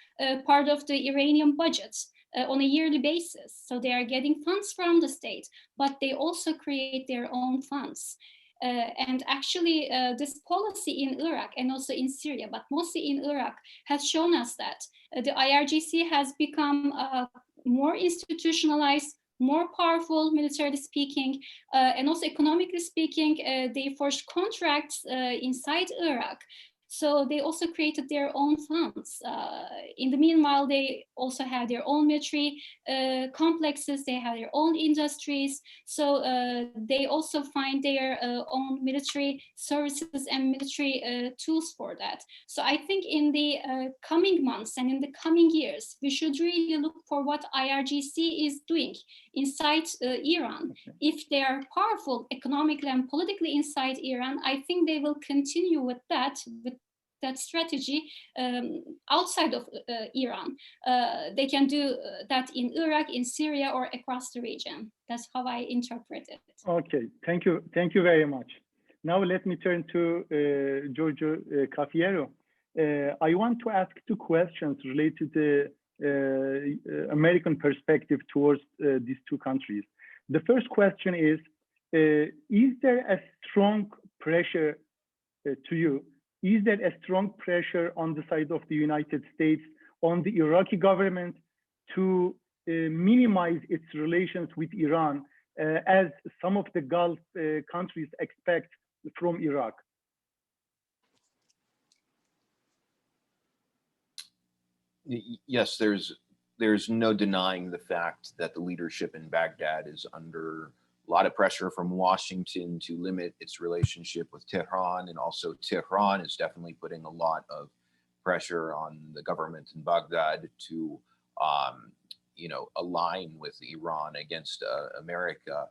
part of the Iranian budget on a yearly basis. So they are getting funds from the state, but they also create their own funds. And actually, this policy in Iraq and also in Syria, but mostly in Iraq, has shown us that the IRGC has become more institutionalized, more powerful, militarily speaking, and also economically speaking. They forged contracts inside Iraq. So they also created their own funds. In the meanwhile, they also have their own military complexes, they have their own industries. So they also find their own military services and military tools for that. So I think in the coming months and in the coming years, we should really look for what IRGC is doing inside Iran. If they are powerful economically and politically inside Iran, I think they will continue with that strategy outside of Iran. They can do that in Iraq, in Syria, or across the region. That's how I interpret it. Okay, thank you very much. Now let me turn to Giorgio Cafiero. I want to ask two questions related to American perspective towards these two countries. The first question is there a strong pressure to you? Is there a strong pressure on the side of the United States on the Iraqi government to minimize its relations with Iran, as some of the Gulf countries expect from Iraq? Yes, there's no denying the fact that the leadership in Baghdad is under a lot of pressure from Washington to limit its relationship with Tehran, and also Tehran is definitely putting a lot of pressure on the government in Baghdad to, align with Iran against America.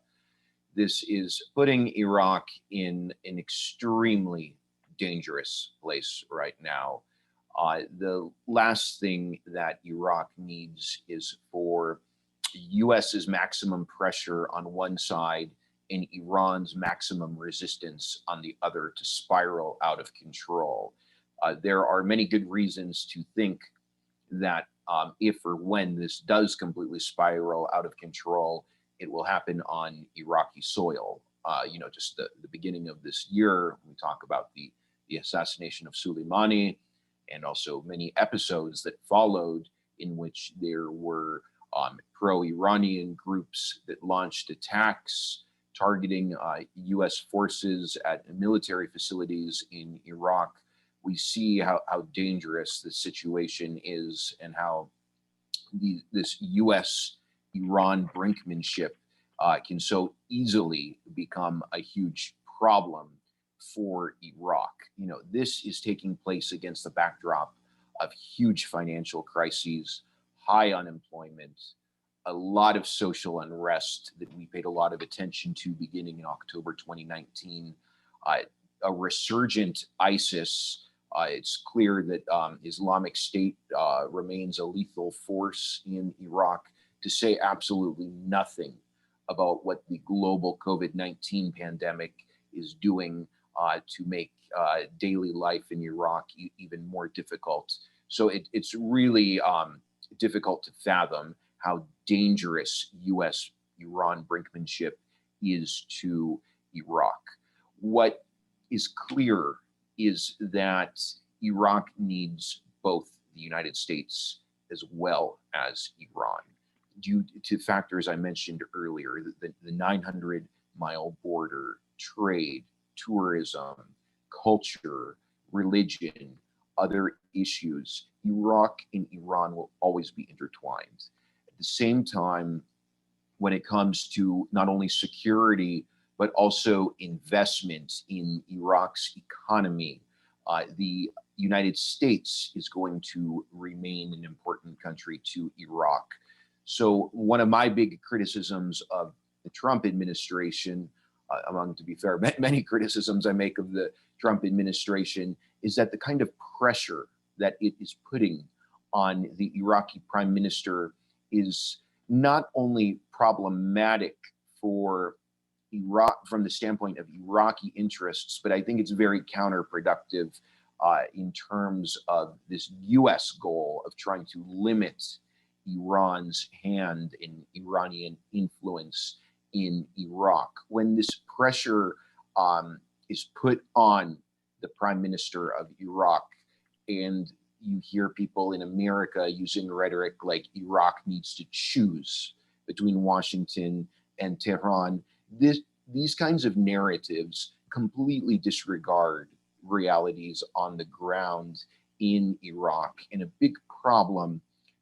This is putting Iraq in an extremely dangerous place right now. The last thing that Iraq needs is for US's maximum pressure on one side and Iran's maximum resistance on the other to spiral out of control. There are many good reasons to think that if or when this does completely spiral out of control, it will happen on Iraqi soil. Just the beginning of this year, we talk about the assassination of Soleimani, and also many episodes that followed in which there were pro-Iranian groups that launched attacks targeting US forces at military facilities in Iraq. We see how dangerous the situation is and how this US-Iran brinkmanship can so easily become a huge problem for Iraq. This is taking place against the backdrop of huge financial crises, high unemployment, a lot of social unrest that we paid a lot of attention to beginning in October 2019. a resurgent ISIS. It's clear that Islamic State remains a lethal force in Iraq, to say absolutely nothing about what the global COVID-19 pandemic is doing to make daily life in Iraq even more difficult. So it's really difficult to fathom how dangerous US-Iran brinkmanship is to Iraq. What is clear is that Iraq needs both the United States as well as Iran, due to factors I mentioned earlier, the 900-mile border, trade, tourism, culture, religion, other issues. Iraq and Iran will always be intertwined. At the same time, when it comes to not only security, but also investment in Iraq's economy, the United States is going to remain an important country to Iraq. So one of my big criticisms of the Trump administration, among, to be fair, many criticisms I make of the Trump administration, is that the kind of pressure that it is putting on the Iraqi prime minister is not only problematic for Iraq from the standpoint of Iraqi interests, but I think it's very counterproductive in terms of this US goal of trying to limit Iran's hand in Iranian influence in Iraq. When this pressure is put on the prime minister of Iraq, and you hear people in America using rhetoric like Iraq needs to choose between Washington and Tehran, these kinds of narratives completely disregard realities on the ground in Iraq. And a big problem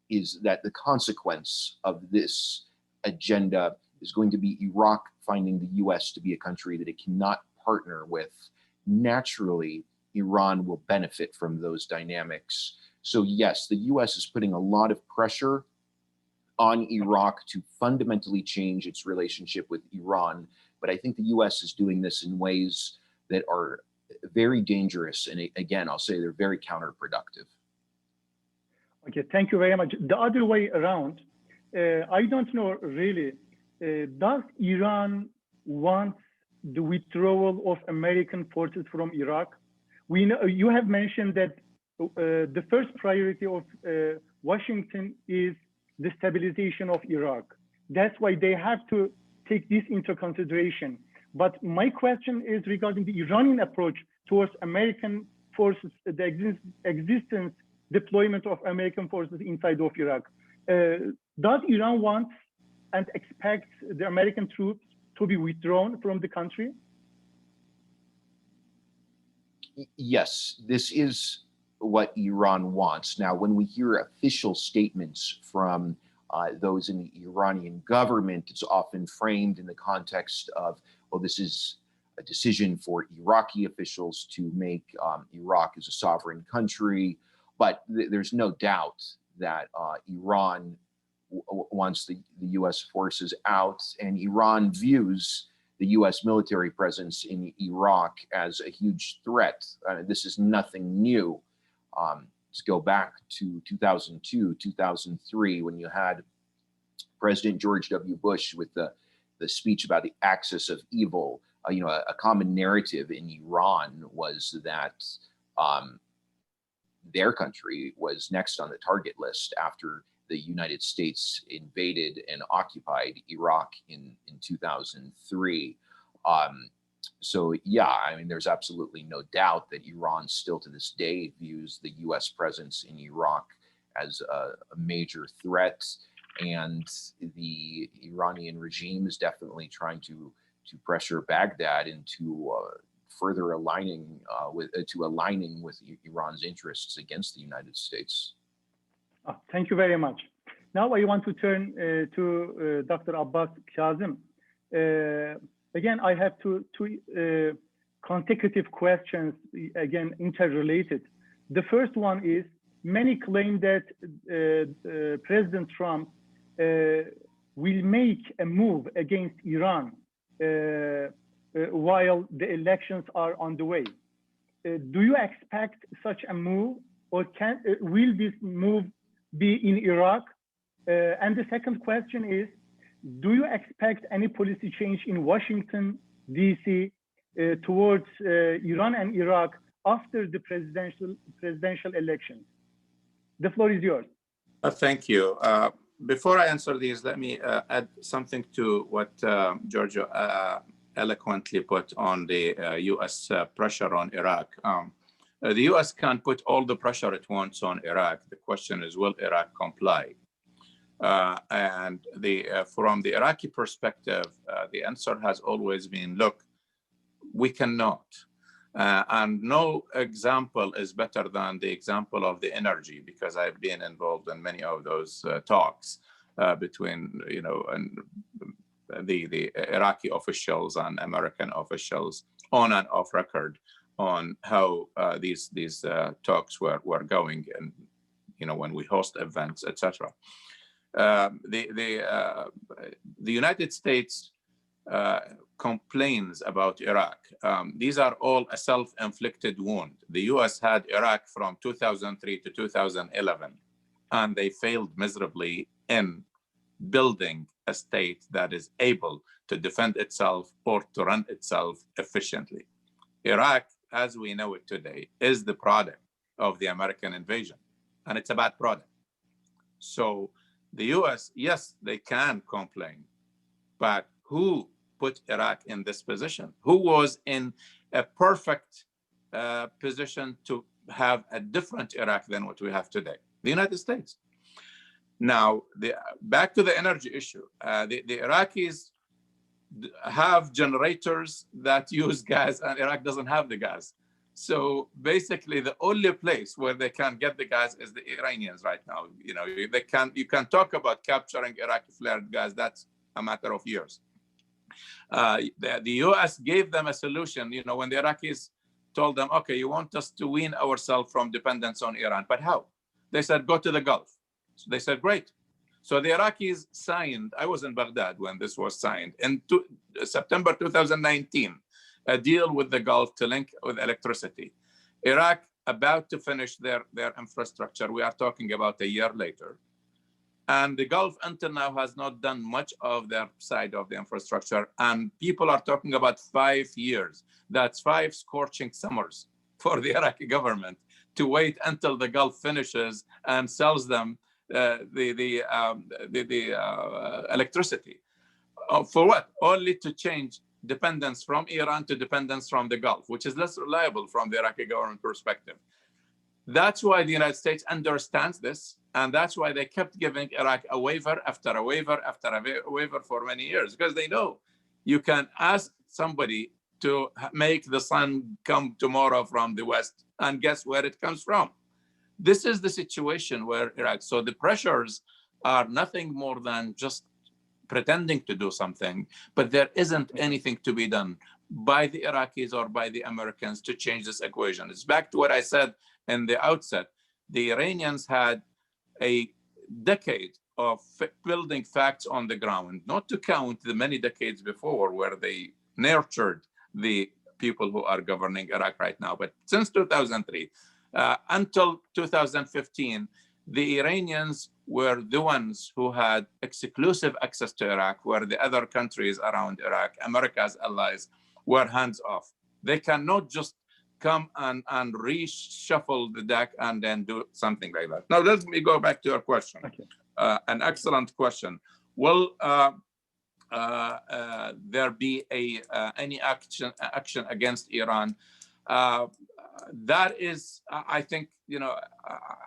is that the consequence of this agenda is going to be Iraq finding the US to be a country that it cannot partner with. Naturally, Iran will benefit from those dynamics. So yes, the US is putting a lot of pressure on Iraq to fundamentally change its relationship with Iran. But I think the US is doing this in ways that are very dangerous. And again, I'll say they're very counterproductive. Okay, thank you very much. The other way around, I don't know really, does Iran want the withdrawal of American forces from Iraq? We know, you have mentioned that the first priority of Washington is the stabilization of Iraq. That's why they have to take this into consideration. But my question is regarding the Iranian approach towards American forces, the existence, deployment of American forces inside of Iraq. Does Iran want and expect the American troops to be withdrawn from the country? Yes, this is what Iran wants. Now, when we hear official statements from those in the Iranian government, it's often framed in the context of, well, this is a decision for Iraqi officials to make Iraq as a sovereign country. But there's no doubt that Iran wants the US forces out, and Iran views the US military presence in Iraq as a huge threat. This is nothing new. Let's go back to 2002, 2003, when you had President George W. Bush with the speech about the axis of evil. A common narrative in Iran was that their country was next on the target list after the United States invaded and occupied Iraq in 2003. So yeah, I mean, there's absolutely no doubt that Iran still to this day views the US presence in Iraq as a major threat. And the Iranian regime is definitely trying to pressure Baghdad into further aligning with Iran's interests against the United States. Thank you very much. Now I want to turn to Dr. Abbas Kazem. Again, I have two consecutive questions, again, interrelated. The first one is, many claim that President Trump will make a move against Iran while the elections are on the way. Do you expect such a move, or will this move be in Iraq? And the second question is, do you expect any policy change in Washington, D.C. Towards Iran and Iraq after the presidential election? The floor is yours. Thank you. Before I answer these, let me add something to what Giorgio eloquently put on the U.S. Pressure on Iraq. The U.S. can put all the pressure it wants on Iraq. The question is, will Iraq comply? And from the Iraqi perspective, the answer has always been, look, we cannot. And no example is better than the example of the energy, because I've been involved in many of those talks between, and the Iraqi officials and American officials on and off record on how these talks were going, and when we host events, etc. The United States complains about Iraq. These are all a self-inflicted wound. The US had Iraq from 2003 to 2011, and they failed miserably in building a state that is able to defend itself or to run itself efficiently. Iraq, as we know it today, is the product of the American invasion, and it's a bad product. So the US, yes, they can complain, but who put Iraq in this position? Who was in a perfect position to have a different Iraq than what we have today? The United States. Now, back to the energy issue. The Iraqis have generators that use gas, and Iraq doesn't have the gas. So basically, the only place where they can get the gas is the Iranians right now. You can talk about capturing Iraqi flared gas. That's a matter of years. The US gave them a solution, when the Iraqis told them, okay, you want us to wean ourselves from dependence on Iran, but how? They said, go to the Gulf. So they said, great. So the Iraqis signed, I was in Baghdad when this was signed, in September 2019, a deal with the Gulf to link with electricity. Iraq about to finish their infrastructure. We are talking about a year later. And the Gulf until now has not done much of their side of the infrastructure. And people are talking about 5 years. That's 5 scorching summers for the Iraqi government to wait until the Gulf finishes and sells them the electricity. For what? Only to change dependence from Iran to dependence from the Gulf, which is less reliable from the Iraqi government perspective. That's why the United States understands this, and that's why they kept giving Iraq a waiver after a waiver after a waiver for many years, because they know you can ask somebody to make the sun come tomorrow from the west, and guess where it comes from? This is the situation where Iraq, so the pressures are nothing more than just pretending to do something, but there isn't anything to be done by the Iraqis or by the Americans to change this equation. It's back to what I said in the outset. The Iranians had a decade of building facts on the ground, not to count the many decades before where they nurtured the people who are governing Iraq right now. But since 2003 until 2015, the Iranians were the ones who had exclusive access to Iraq, where the other countries around Iraq, America's allies, were hands off. They cannot just come and reshuffle the deck and then do something like that. Now, let me go back to your question. Okay. An excellent question. Will there be any action against Iran? That is, I think,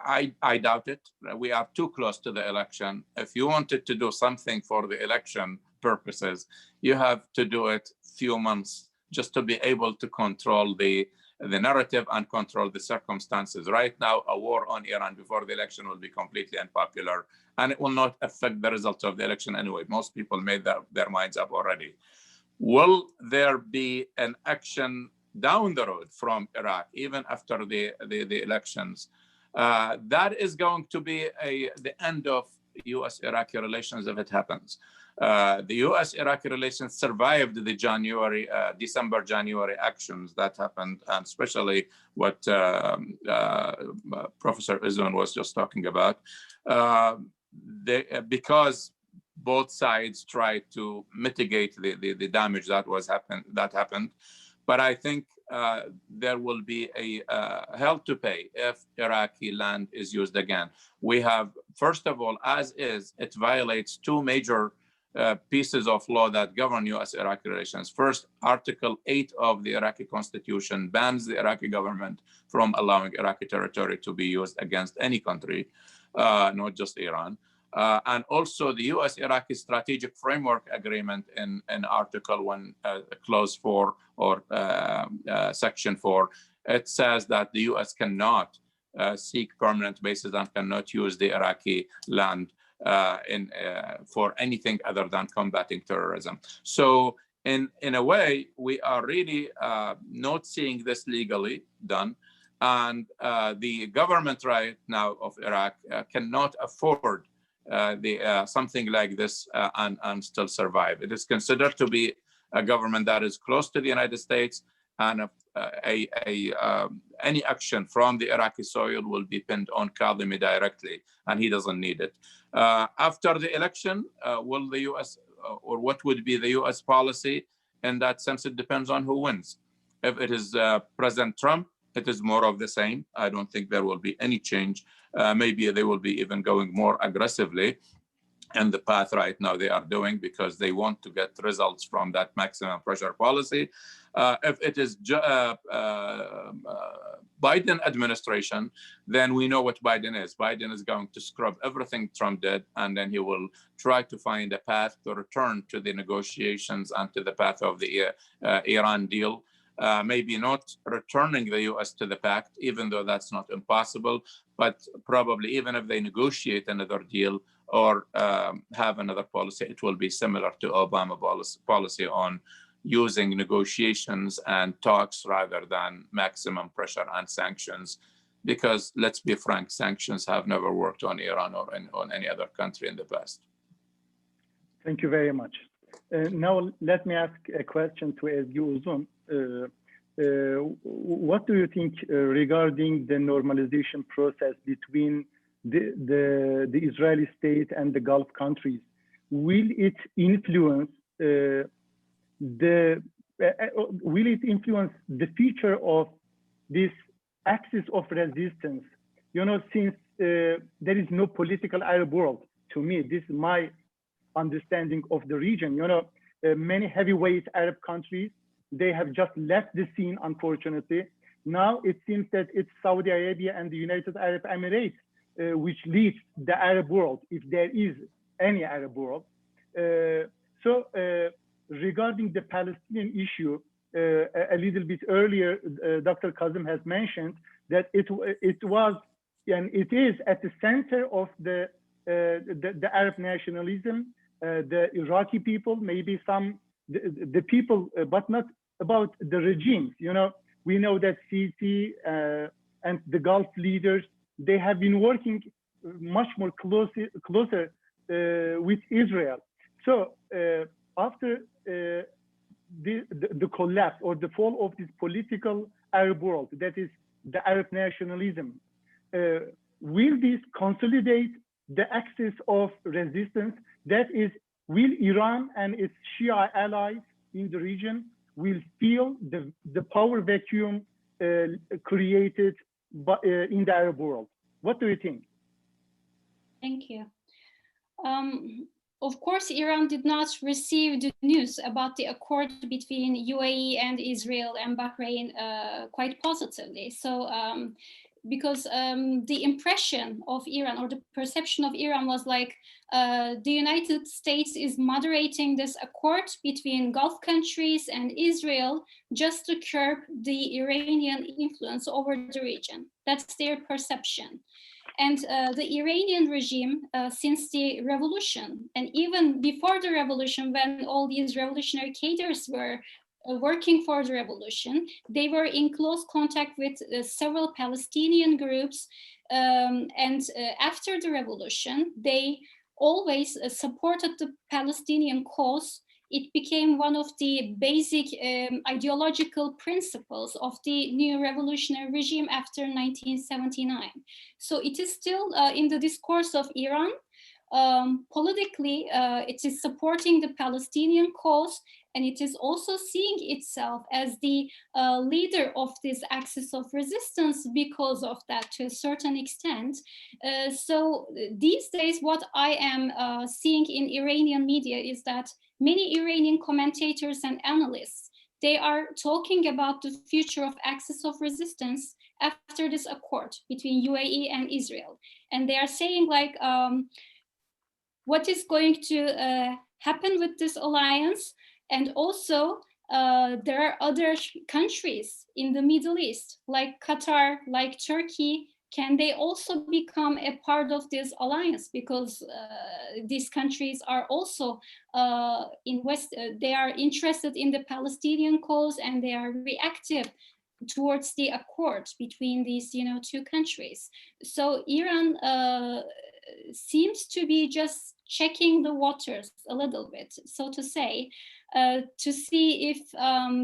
I doubt it. We are too close to the election. If you wanted to do something for the election purposes, you have to do it few months just to be able to control the narrative and control the circumstances. Right now, a war on Iran before the election will be completely unpopular, and it will not affect the results of the election anyway. Most people made their minds up already. Will there be an action down the road from Iraq, even after the elections? That is going to be the end of US-Iraqi relations if it happens. The U.S.-Iraqi relations survived the December-January actions that happened, and especially what Professor Izwan was just talking about, because both sides tried to mitigate the damage that happened. But I think there will be a hell to pay if Iraqi land is used again. We have, first of all, as is, it violates two major pieces of law that govern U.S.-Iraqi relations. First, Article 8 of the Iraqi Constitution bans the Iraqi government from allowing Iraqi territory to be used against any country, not just Iran. And also the U.S.-Iraqi Strategic Framework Agreement in Article 1, Clause 4, or Section 4, it says that the U.S. cannot seek permanent bases and cannot use the Iraqi land for anything other than combating terrorism. So in a way, we are really not seeing this legally done. And the government right now of Iraq cannot afford something like this and still survive. It is considered to be a government that is close to the United States, and any action from the Iraqi soil will be pinned on Kadhimi directly, and he doesn't need it. After the election, will the U.S. or what would be the U.S. policy? In that sense, it depends on who wins. If it is President Trump, it is more of the same. I don't think there will be any change. Maybe they will be even going more aggressively in the path right now they are doing, because they want to get results from that maximum pressure policy. If it is Biden administration, then we know what Biden is. Biden is going to scrub everything Trump did, and then he will try to find a path to return to the negotiations and to the path of the Iran deal. Maybe not returning the U.S. to the pact, even though that's not impossible, but probably even if they negotiate another deal or have another policy, it will be similar to Obama policy on using negotiations and talks rather than maximum pressure and sanctions. Because let's be frank, sanctions have never worked on Iran or on any other country in the past. Thank you very much. Now, let me ask a question to Ezgi Uzun. What do you think regarding the normalization process between the Israeli state and the Gulf countries? Will it influence the future of this axis of resistance? You know, since there is no political Arab world, to me, this is my understanding of the region. You know, many heavyweight Arab countries, they have just left the scene, unfortunately. Now it seems that it's Saudi Arabia and the United Arab Emirates which lead the Arab world, if there is any Arab world. Regarding the Palestinian issue, a little bit earlier, Dr. Kazem has mentioned that it was and it is at the center of the Arab nationalism, the Iraqi people, maybe some the people, but not about the regimes. You know, we know that Sisi and the Gulf leaders, they have been working much more closer with Israel. So after the collapse or the fall of this political Arab world, that is the Arab nationalism, will this consolidate the axis of resistance? That is, will Iran and its Shia allies in the region will feel the power vacuum created in the Arab world? What do you think? Thank you. Of course, Iran did not receive the news about the accord between UAE and Israel and Bahrain quite positively. So, because the impression of Iran or the perception of Iran was like the United States is moderating this accord between Gulf countries and Israel just to curb the Iranian influence over the region. That's their perception. And the Iranian regime, since the revolution, and even before the revolution, when all these revolutionary cadres were working for the revolution, they were in close contact with several Palestinian groups. And after the revolution, they always supported the Palestinian cause. It became one of the basic ideological principles of the new revolutionary regime after 1979. So it is still in the discourse of Iran. Politically, it is supporting the Palestinian cause, and it is also seeing itself as the leader of this axis of resistance because of that to a certain extent. So these days, what I am seeing in Iranian media is that many Iranian commentators and analysts, they are talking about the future of axis of resistance after this accord between UAE and Israel. And they are saying like, what is going to happen with this alliance? And also, there are other countries in the Middle East, like Qatar, like Turkey. Can they also become a part of this alliance? Because these countries are also they are interested in the Palestinian cause, and they are reactive towards the accord between these, two countries. So Iran seems to be just checking the waters a little bit, so to say, to see if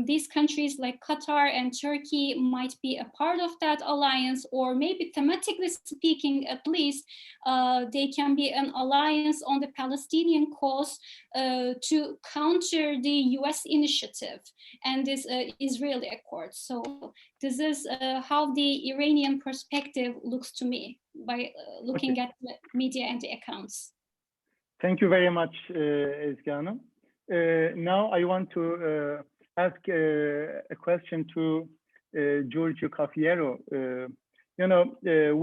these countries like Qatar and Turkey might be a part of that alliance, or maybe thematically speaking, at least, they can be an alliance on the Palestinian cause to counter the US initiative and this Israeli accord. So this is how the Iranian perspective looks to me by looking at the media and the accounts. Thank you very much, Ezgi Hanım. Now I want to ask a question to Giorgio Cafiero.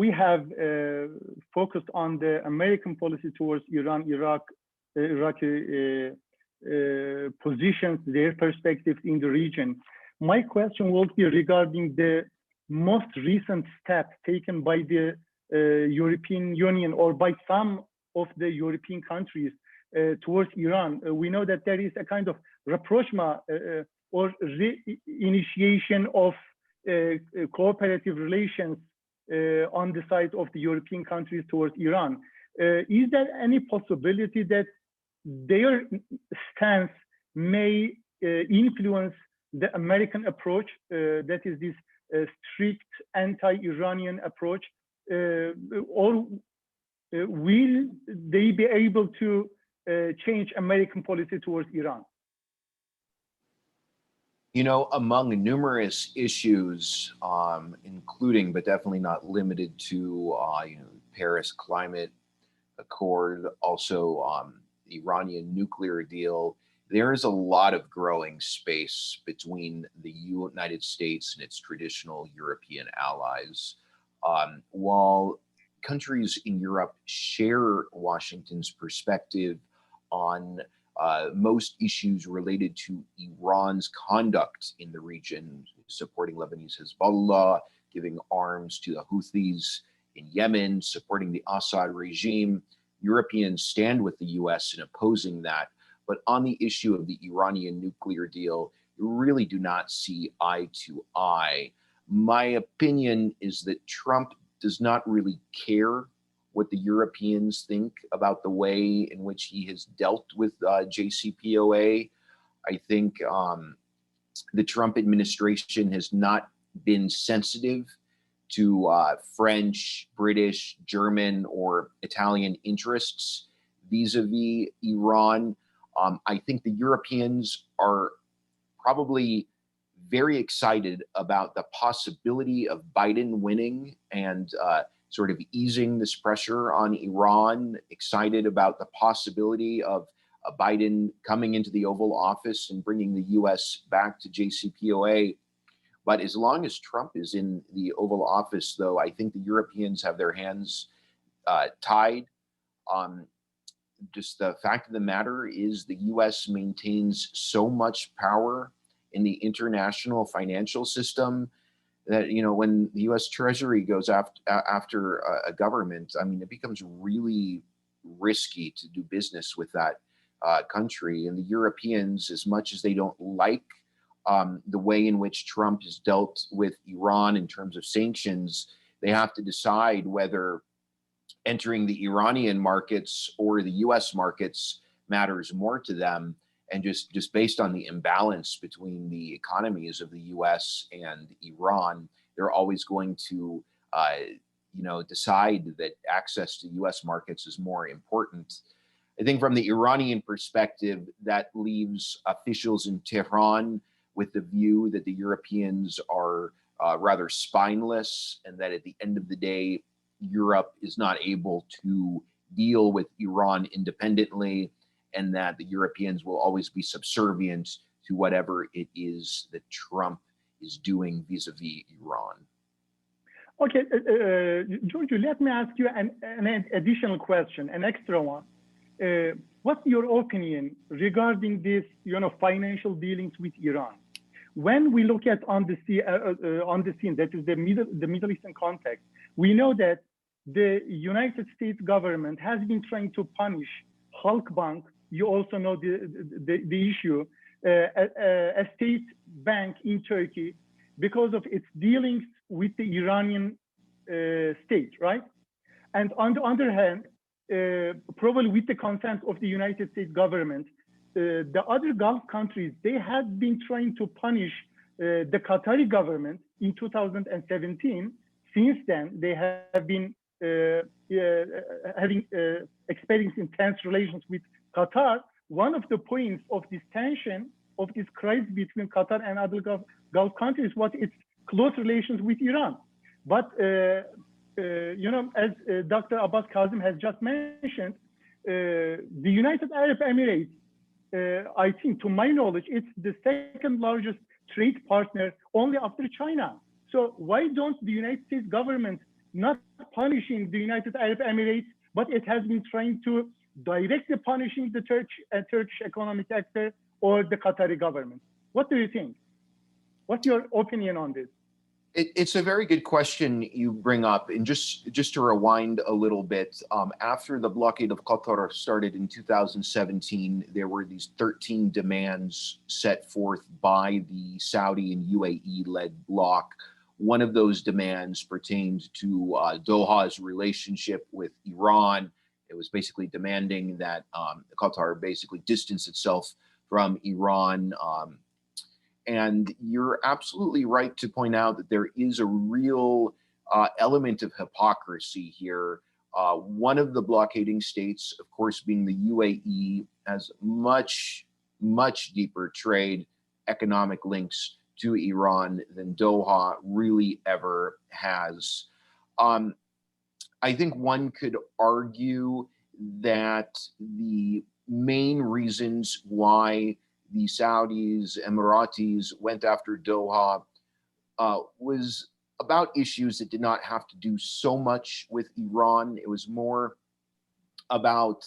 We have focused on the American policy towards Iran, Iraqi positions, their perspectives in the region. My question will be regarding the most recent step taken by the European Union or by some of the European countries towards Iran. We know that there is a kind of rapprochement or re-initiation of cooperative relations on the side of the European countries towards Iran. Is there any possibility that their stance may influence the American approach, that is this strict anti-Iranian approach, or will they be able to change American policy towards Iran? Among numerous issues, including but definitely not limited to, Paris Climate Accord, also the Iranian nuclear deal, there is a lot of growing space between the United States and its traditional European allies. While countries in Europe share Washington's perspective on most issues related to Iran's conduct in the region, supporting Lebanese Hezbollah, giving arms to the Houthis in Yemen, supporting the Assad regime, Europeans stand with the US in opposing that. But on the issue of the Iranian nuclear deal, you really do not see eye to eye. My opinion is that Trump does not really care what the Europeans think about the way in which he has dealt with JCPOA. I think the Trump administration has not been sensitive to French, British, German, or Italian interests vis-a-vis Iran. I think the Europeans are probably very excited about the possibility of Biden winning and sort of easing this pressure on Iran, excited about the possibility of Biden coming into the Oval Office and bringing the US back to JCPOA. But as long as Trump is in the Oval Office, though, I think the Europeans have their hands tied. Just the fact of the matter is the US maintains so much power in the international financial system that, when the US Treasury goes after a government, I mean, it becomes really risky to do business with that country. And the Europeans, as much as they don't like the way in which Trump has dealt with Iran in terms of sanctions, they have to decide whether entering the Iranian markets or the US markets matters more to them. And just based on the imbalance between the economies of the US and Iran, they're always going to decide that access to US markets is more important. I think from the Iranian perspective, that leaves officials in Tehran with the view that the Europeans are rather spineless, and that at the end of the day, Europe is not able to deal with Iran independently, and that the Europeans will always be subservient to whatever it is that Trump is doing vis-a-vis Iran. Okay, Giorgio, let me ask you an additional question, an extra one. What's your opinion regarding this, financial dealings with Iran? When we look at on the scene, that is the Middle Eastern context, we know that the United States government has been trying to punish Halkbank. You also know the issue, a state bank in Turkey, because of its dealings with the Iranian state, right? And on the other hand, probably with the consent of the United States government, the other Gulf countries, they had been trying to punish the Qatari government in 2017. Since then, they have been experiencing intense relations with Qatar. One of the points of this tension, of this crisis between Qatar and other Gulf countries, was its close relations with Iran. But as Dr. Abbas Kazim has just mentioned, the United Arab Emirates, I think, to my knowledge, it's the second largest trade partner only after China. So why don't the United States government not punishing the United Arab Emirates, but it has been trying to directly punishing the Turkish economic sector or the Qatari government? What do you think? What's your opinion on this? It's a very good question you bring up. And just to rewind a little bit, after the blockade of Qatar started in 2017, there were these 13 demands set forth by the Saudi and UAE-led bloc. One of those demands pertained to Doha's relationship with Iran. It was basically demanding that Qatar basically distance itself from Iran. And you're absolutely right to point out that there is a real element of hypocrisy here. One of the blockading states, of course, being the UAE, has much, much deeper trade, economic links to Iran than Doha really ever has. I think one could argue that the main reasons why the Saudis, Emiratis went after Doha was about issues that did not have to do so much with Iran. It was more about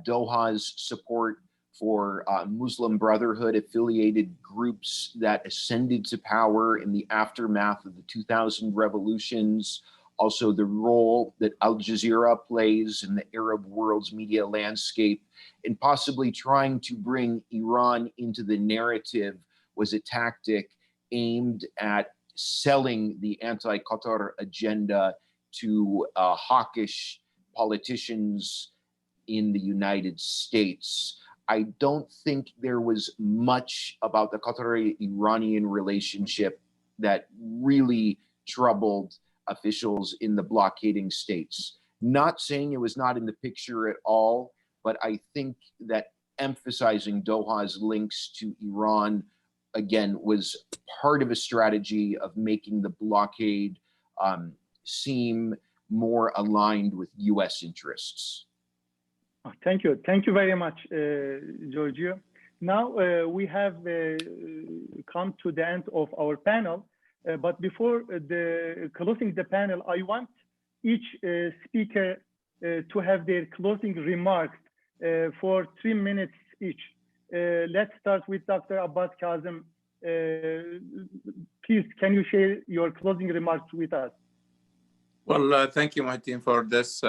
Doha's support for Muslim Brotherhood affiliated groups that ascended to power in the aftermath of the 2000 revolutions. Also, the role that Al Jazeera plays in the Arab world's media landscape, and possibly trying to bring Iran into the narrative was a tactic aimed at selling the anti-Qatar agenda to hawkish politicians in the United States. I don't think there was much about the Qatari-Iranian relationship that really troubled officials in the blockading states. Not saying it was not in the picture at all, but I think that emphasizing Doha's links to Iran, again, was part of a strategy of making the blockade seem more aligned with US interests. Thank you. Thank you very much, Giorgio. Now we have come to the end of our panel. But before closing the panel, I want each speaker to have their closing remarks for 3 minutes each. Let's start with Dr. Abbas Kazim. Please, can you share your closing remarks with us? Well, thank you, Martin, for this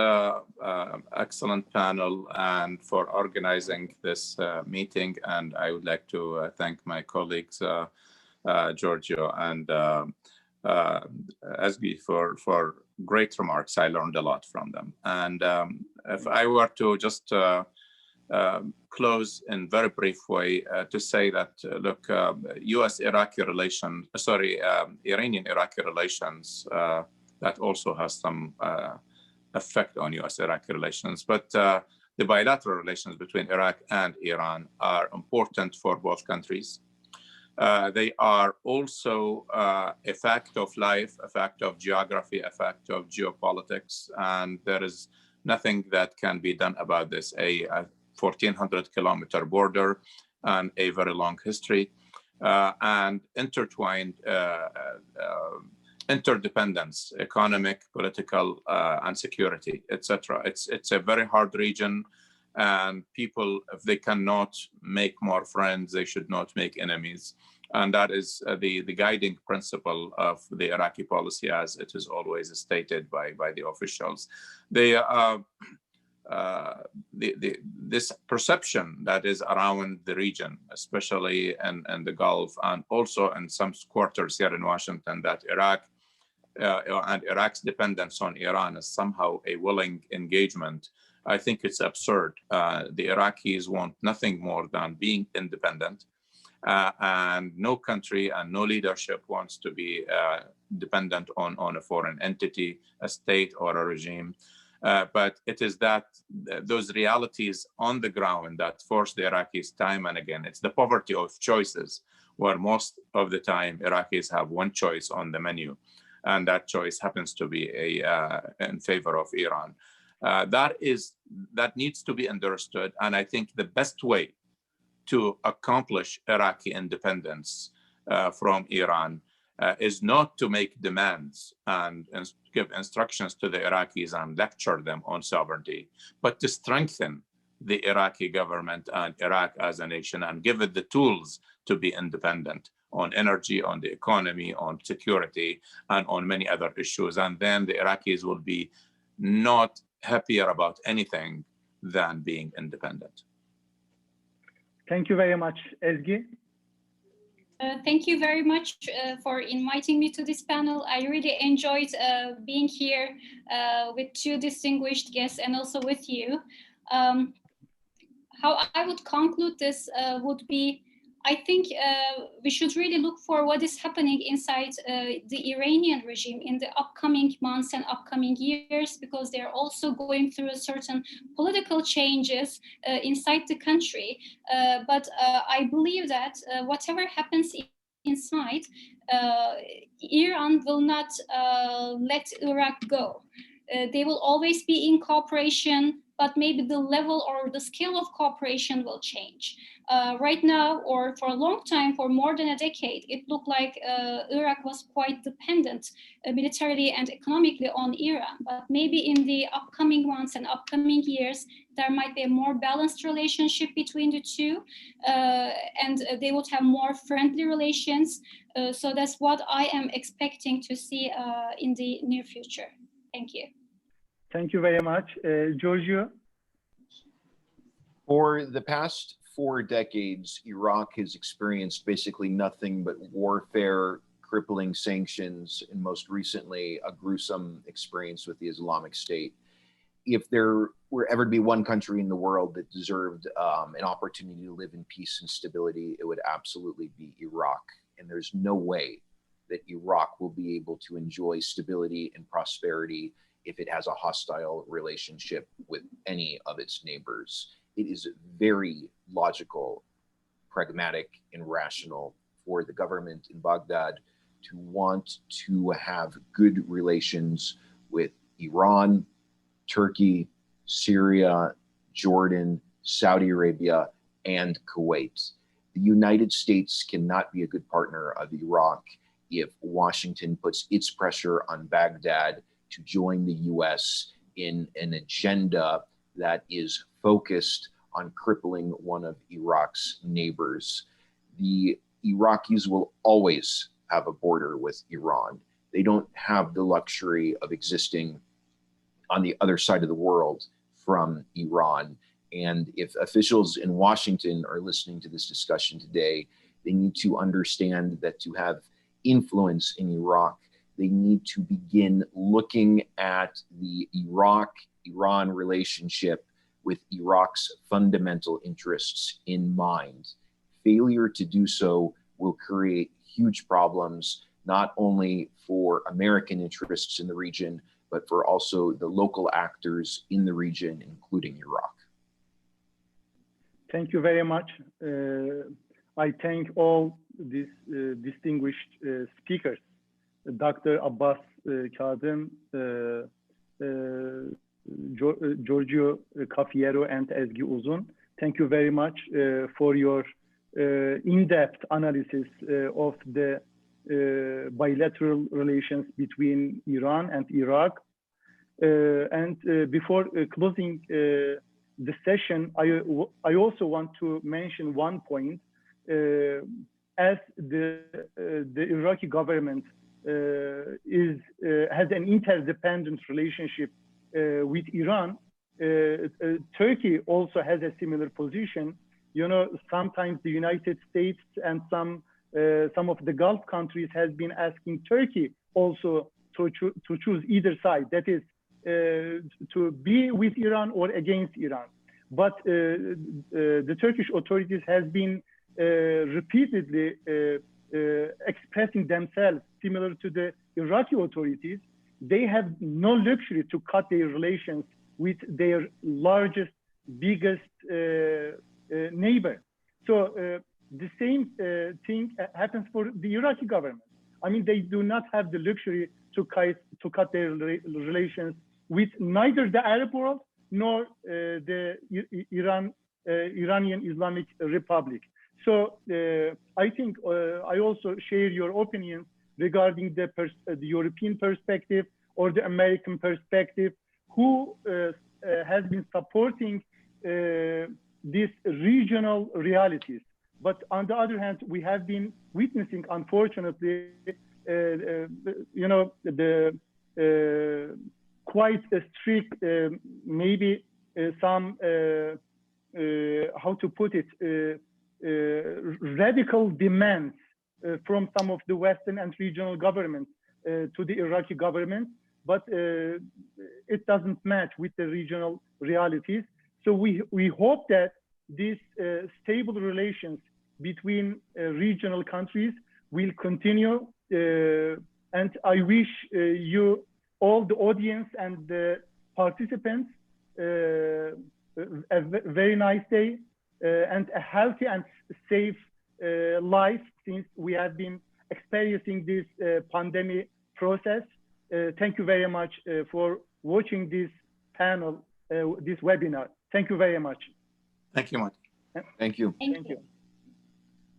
excellent panel and for organizing this meeting. And I would like to thank my colleagues, Giorgio and Asgi, for great remarks. I learned a lot from them. And if I were to just close in very brief way to say that, look, U.S.-Iraqi relations, Iranian-Iraqi relations, that also has some effect on U.S.-Iraqi relations. But the bilateral relations between Iraq and Iran are important for both countries. They are also a fact of life, a fact of geography, a fact of geopolitics, and there is nothing that can be done about this. A 1,400-kilometer border and a very long history, and intertwined interdependence, economic, political, and security, etc. It's a very hard region, and people, if they cannot make more friends, they should not make enemies. And that is the guiding principle of the Iraqi policy, as it is always stated by the officials. This perception that is around the region, especially in the Gulf, and also in some quarters here in Washington, that Iraq and Iraq's dependence on Iran is somehow a willing engagement, I think it's absurd. The Iraqis want nothing more than being independent, and no country and no leadership wants to be dependent on a foreign entity, a state, or a regime. But it is that those realities on the ground that force the Iraqis time and again. It's the poverty of choices, where most of the time Iraqis have one choice on the menu, and that choice happens to be in favor of Iran. That needs to be understood, and I think the best way to accomplish Iraqi independence from Iran is not to make demands and give instructions to the Iraqis and lecture them on sovereignty, but to strengthen the Iraqi government and Iraq as a nation and give it the tools to be independent on energy, on the economy, on security, and on many other issues. And then the Iraqis will be not happier about anything than being independent. Thank you very much, Ezgi. Thank you very much for inviting me to this panel. I really enjoyed being here with two distinguished guests and also with you. How I would conclude this would be, I think we should really look for what is happening inside the Iranian regime in the upcoming months and upcoming years, because they're also going through a certain political changes inside the country. But I believe that whatever happens inside, Iran will not let Iraq go. They will always be in cooperation, but maybe the level or the scale of cooperation will change. Right now, or for a long time, for more than a decade, it looked like Iraq was quite dependent militarily and economically on Iran. But maybe in the upcoming months and upcoming years, there might be a more balanced relationship between the two, and they would have more friendly relations. So that's what I am expecting to see in the near future. Thank you. Thank you very much. Giorgio? For the past 4 decades, Iraq has experienced basically nothing but warfare, crippling sanctions, and most recently, a gruesome experience with the Islamic State. If there were ever to be one country in the world that deserved an opportunity to live in peace and stability, it would absolutely be Iraq. And there's no way that Iraq will be able to enjoy stability and prosperity if it has a hostile relationship with any of its neighbors. It is very logical, pragmatic, and rational for the government in Baghdad to want to have good relations with Iran, Turkey, Syria, Jordan, Saudi Arabia, and Kuwait. The United States cannot be a good partner of Iraq if Washington puts its pressure on Baghdad to join the US in an agenda that is focused on crippling one of Iraq's neighbors. The Iraqis will always have a border with Iran. They don't have the luxury of existing on the other side of the world from Iran. And if officials in Washington are listening to this discussion today, they need to understand that to have influence in Iraq, they need to begin looking at the Iraq-Iran relationship with Iraq's fundamental interests in mind. Failure to do so will create huge problems, not only for American interests in the region, but for also the local actors in the region, including Iraq. Thank you very much. I thank all these distinguished speakers, Dr. Abbas Kadem, Giorgio Cafiero, and Ezgi Uzun. Thank you very much for your in-depth analysis of the bilateral relations between Iran and Iraq. Before closing the session, I also want to mention one point. As the Iraqi government has an interdependent relationship with Iran, Turkey also has a similar position. You know, sometimes the United States and some of the Gulf countries has been asking Turkey also to choose either side, that is, to be with Iran or against Iran. But the Turkish authorities has been repeatedly expressing themselves similar to the Iraqi authorities. They have no luxury to cut their relations with their largest, biggest neighbor. So the same thing happens for the Iraqi government. I mean, they do not have the luxury to cut their relations with neither the Arab world nor the Iranian Islamic Republic. So I think I also share your opinions regarding the European perspective or the American perspective, who has been supporting these regional realities. But on the other hand, we have been witnessing, unfortunately, you know, the quite strict, maybe some, how to put it, radical demands from some of the Western and regional governments to the Iraqi government, but it doesn't match with the regional realities. So we hope that these stable relations between regional countries will continue, and I wish you, all the audience and the participants, a very nice day and a healthy and safe life, since we have been experiencing this pandemic process. Thank you very much for watching this panel, this webinar. Thank you very much. Thank you, Mike. Thank you. Thank you.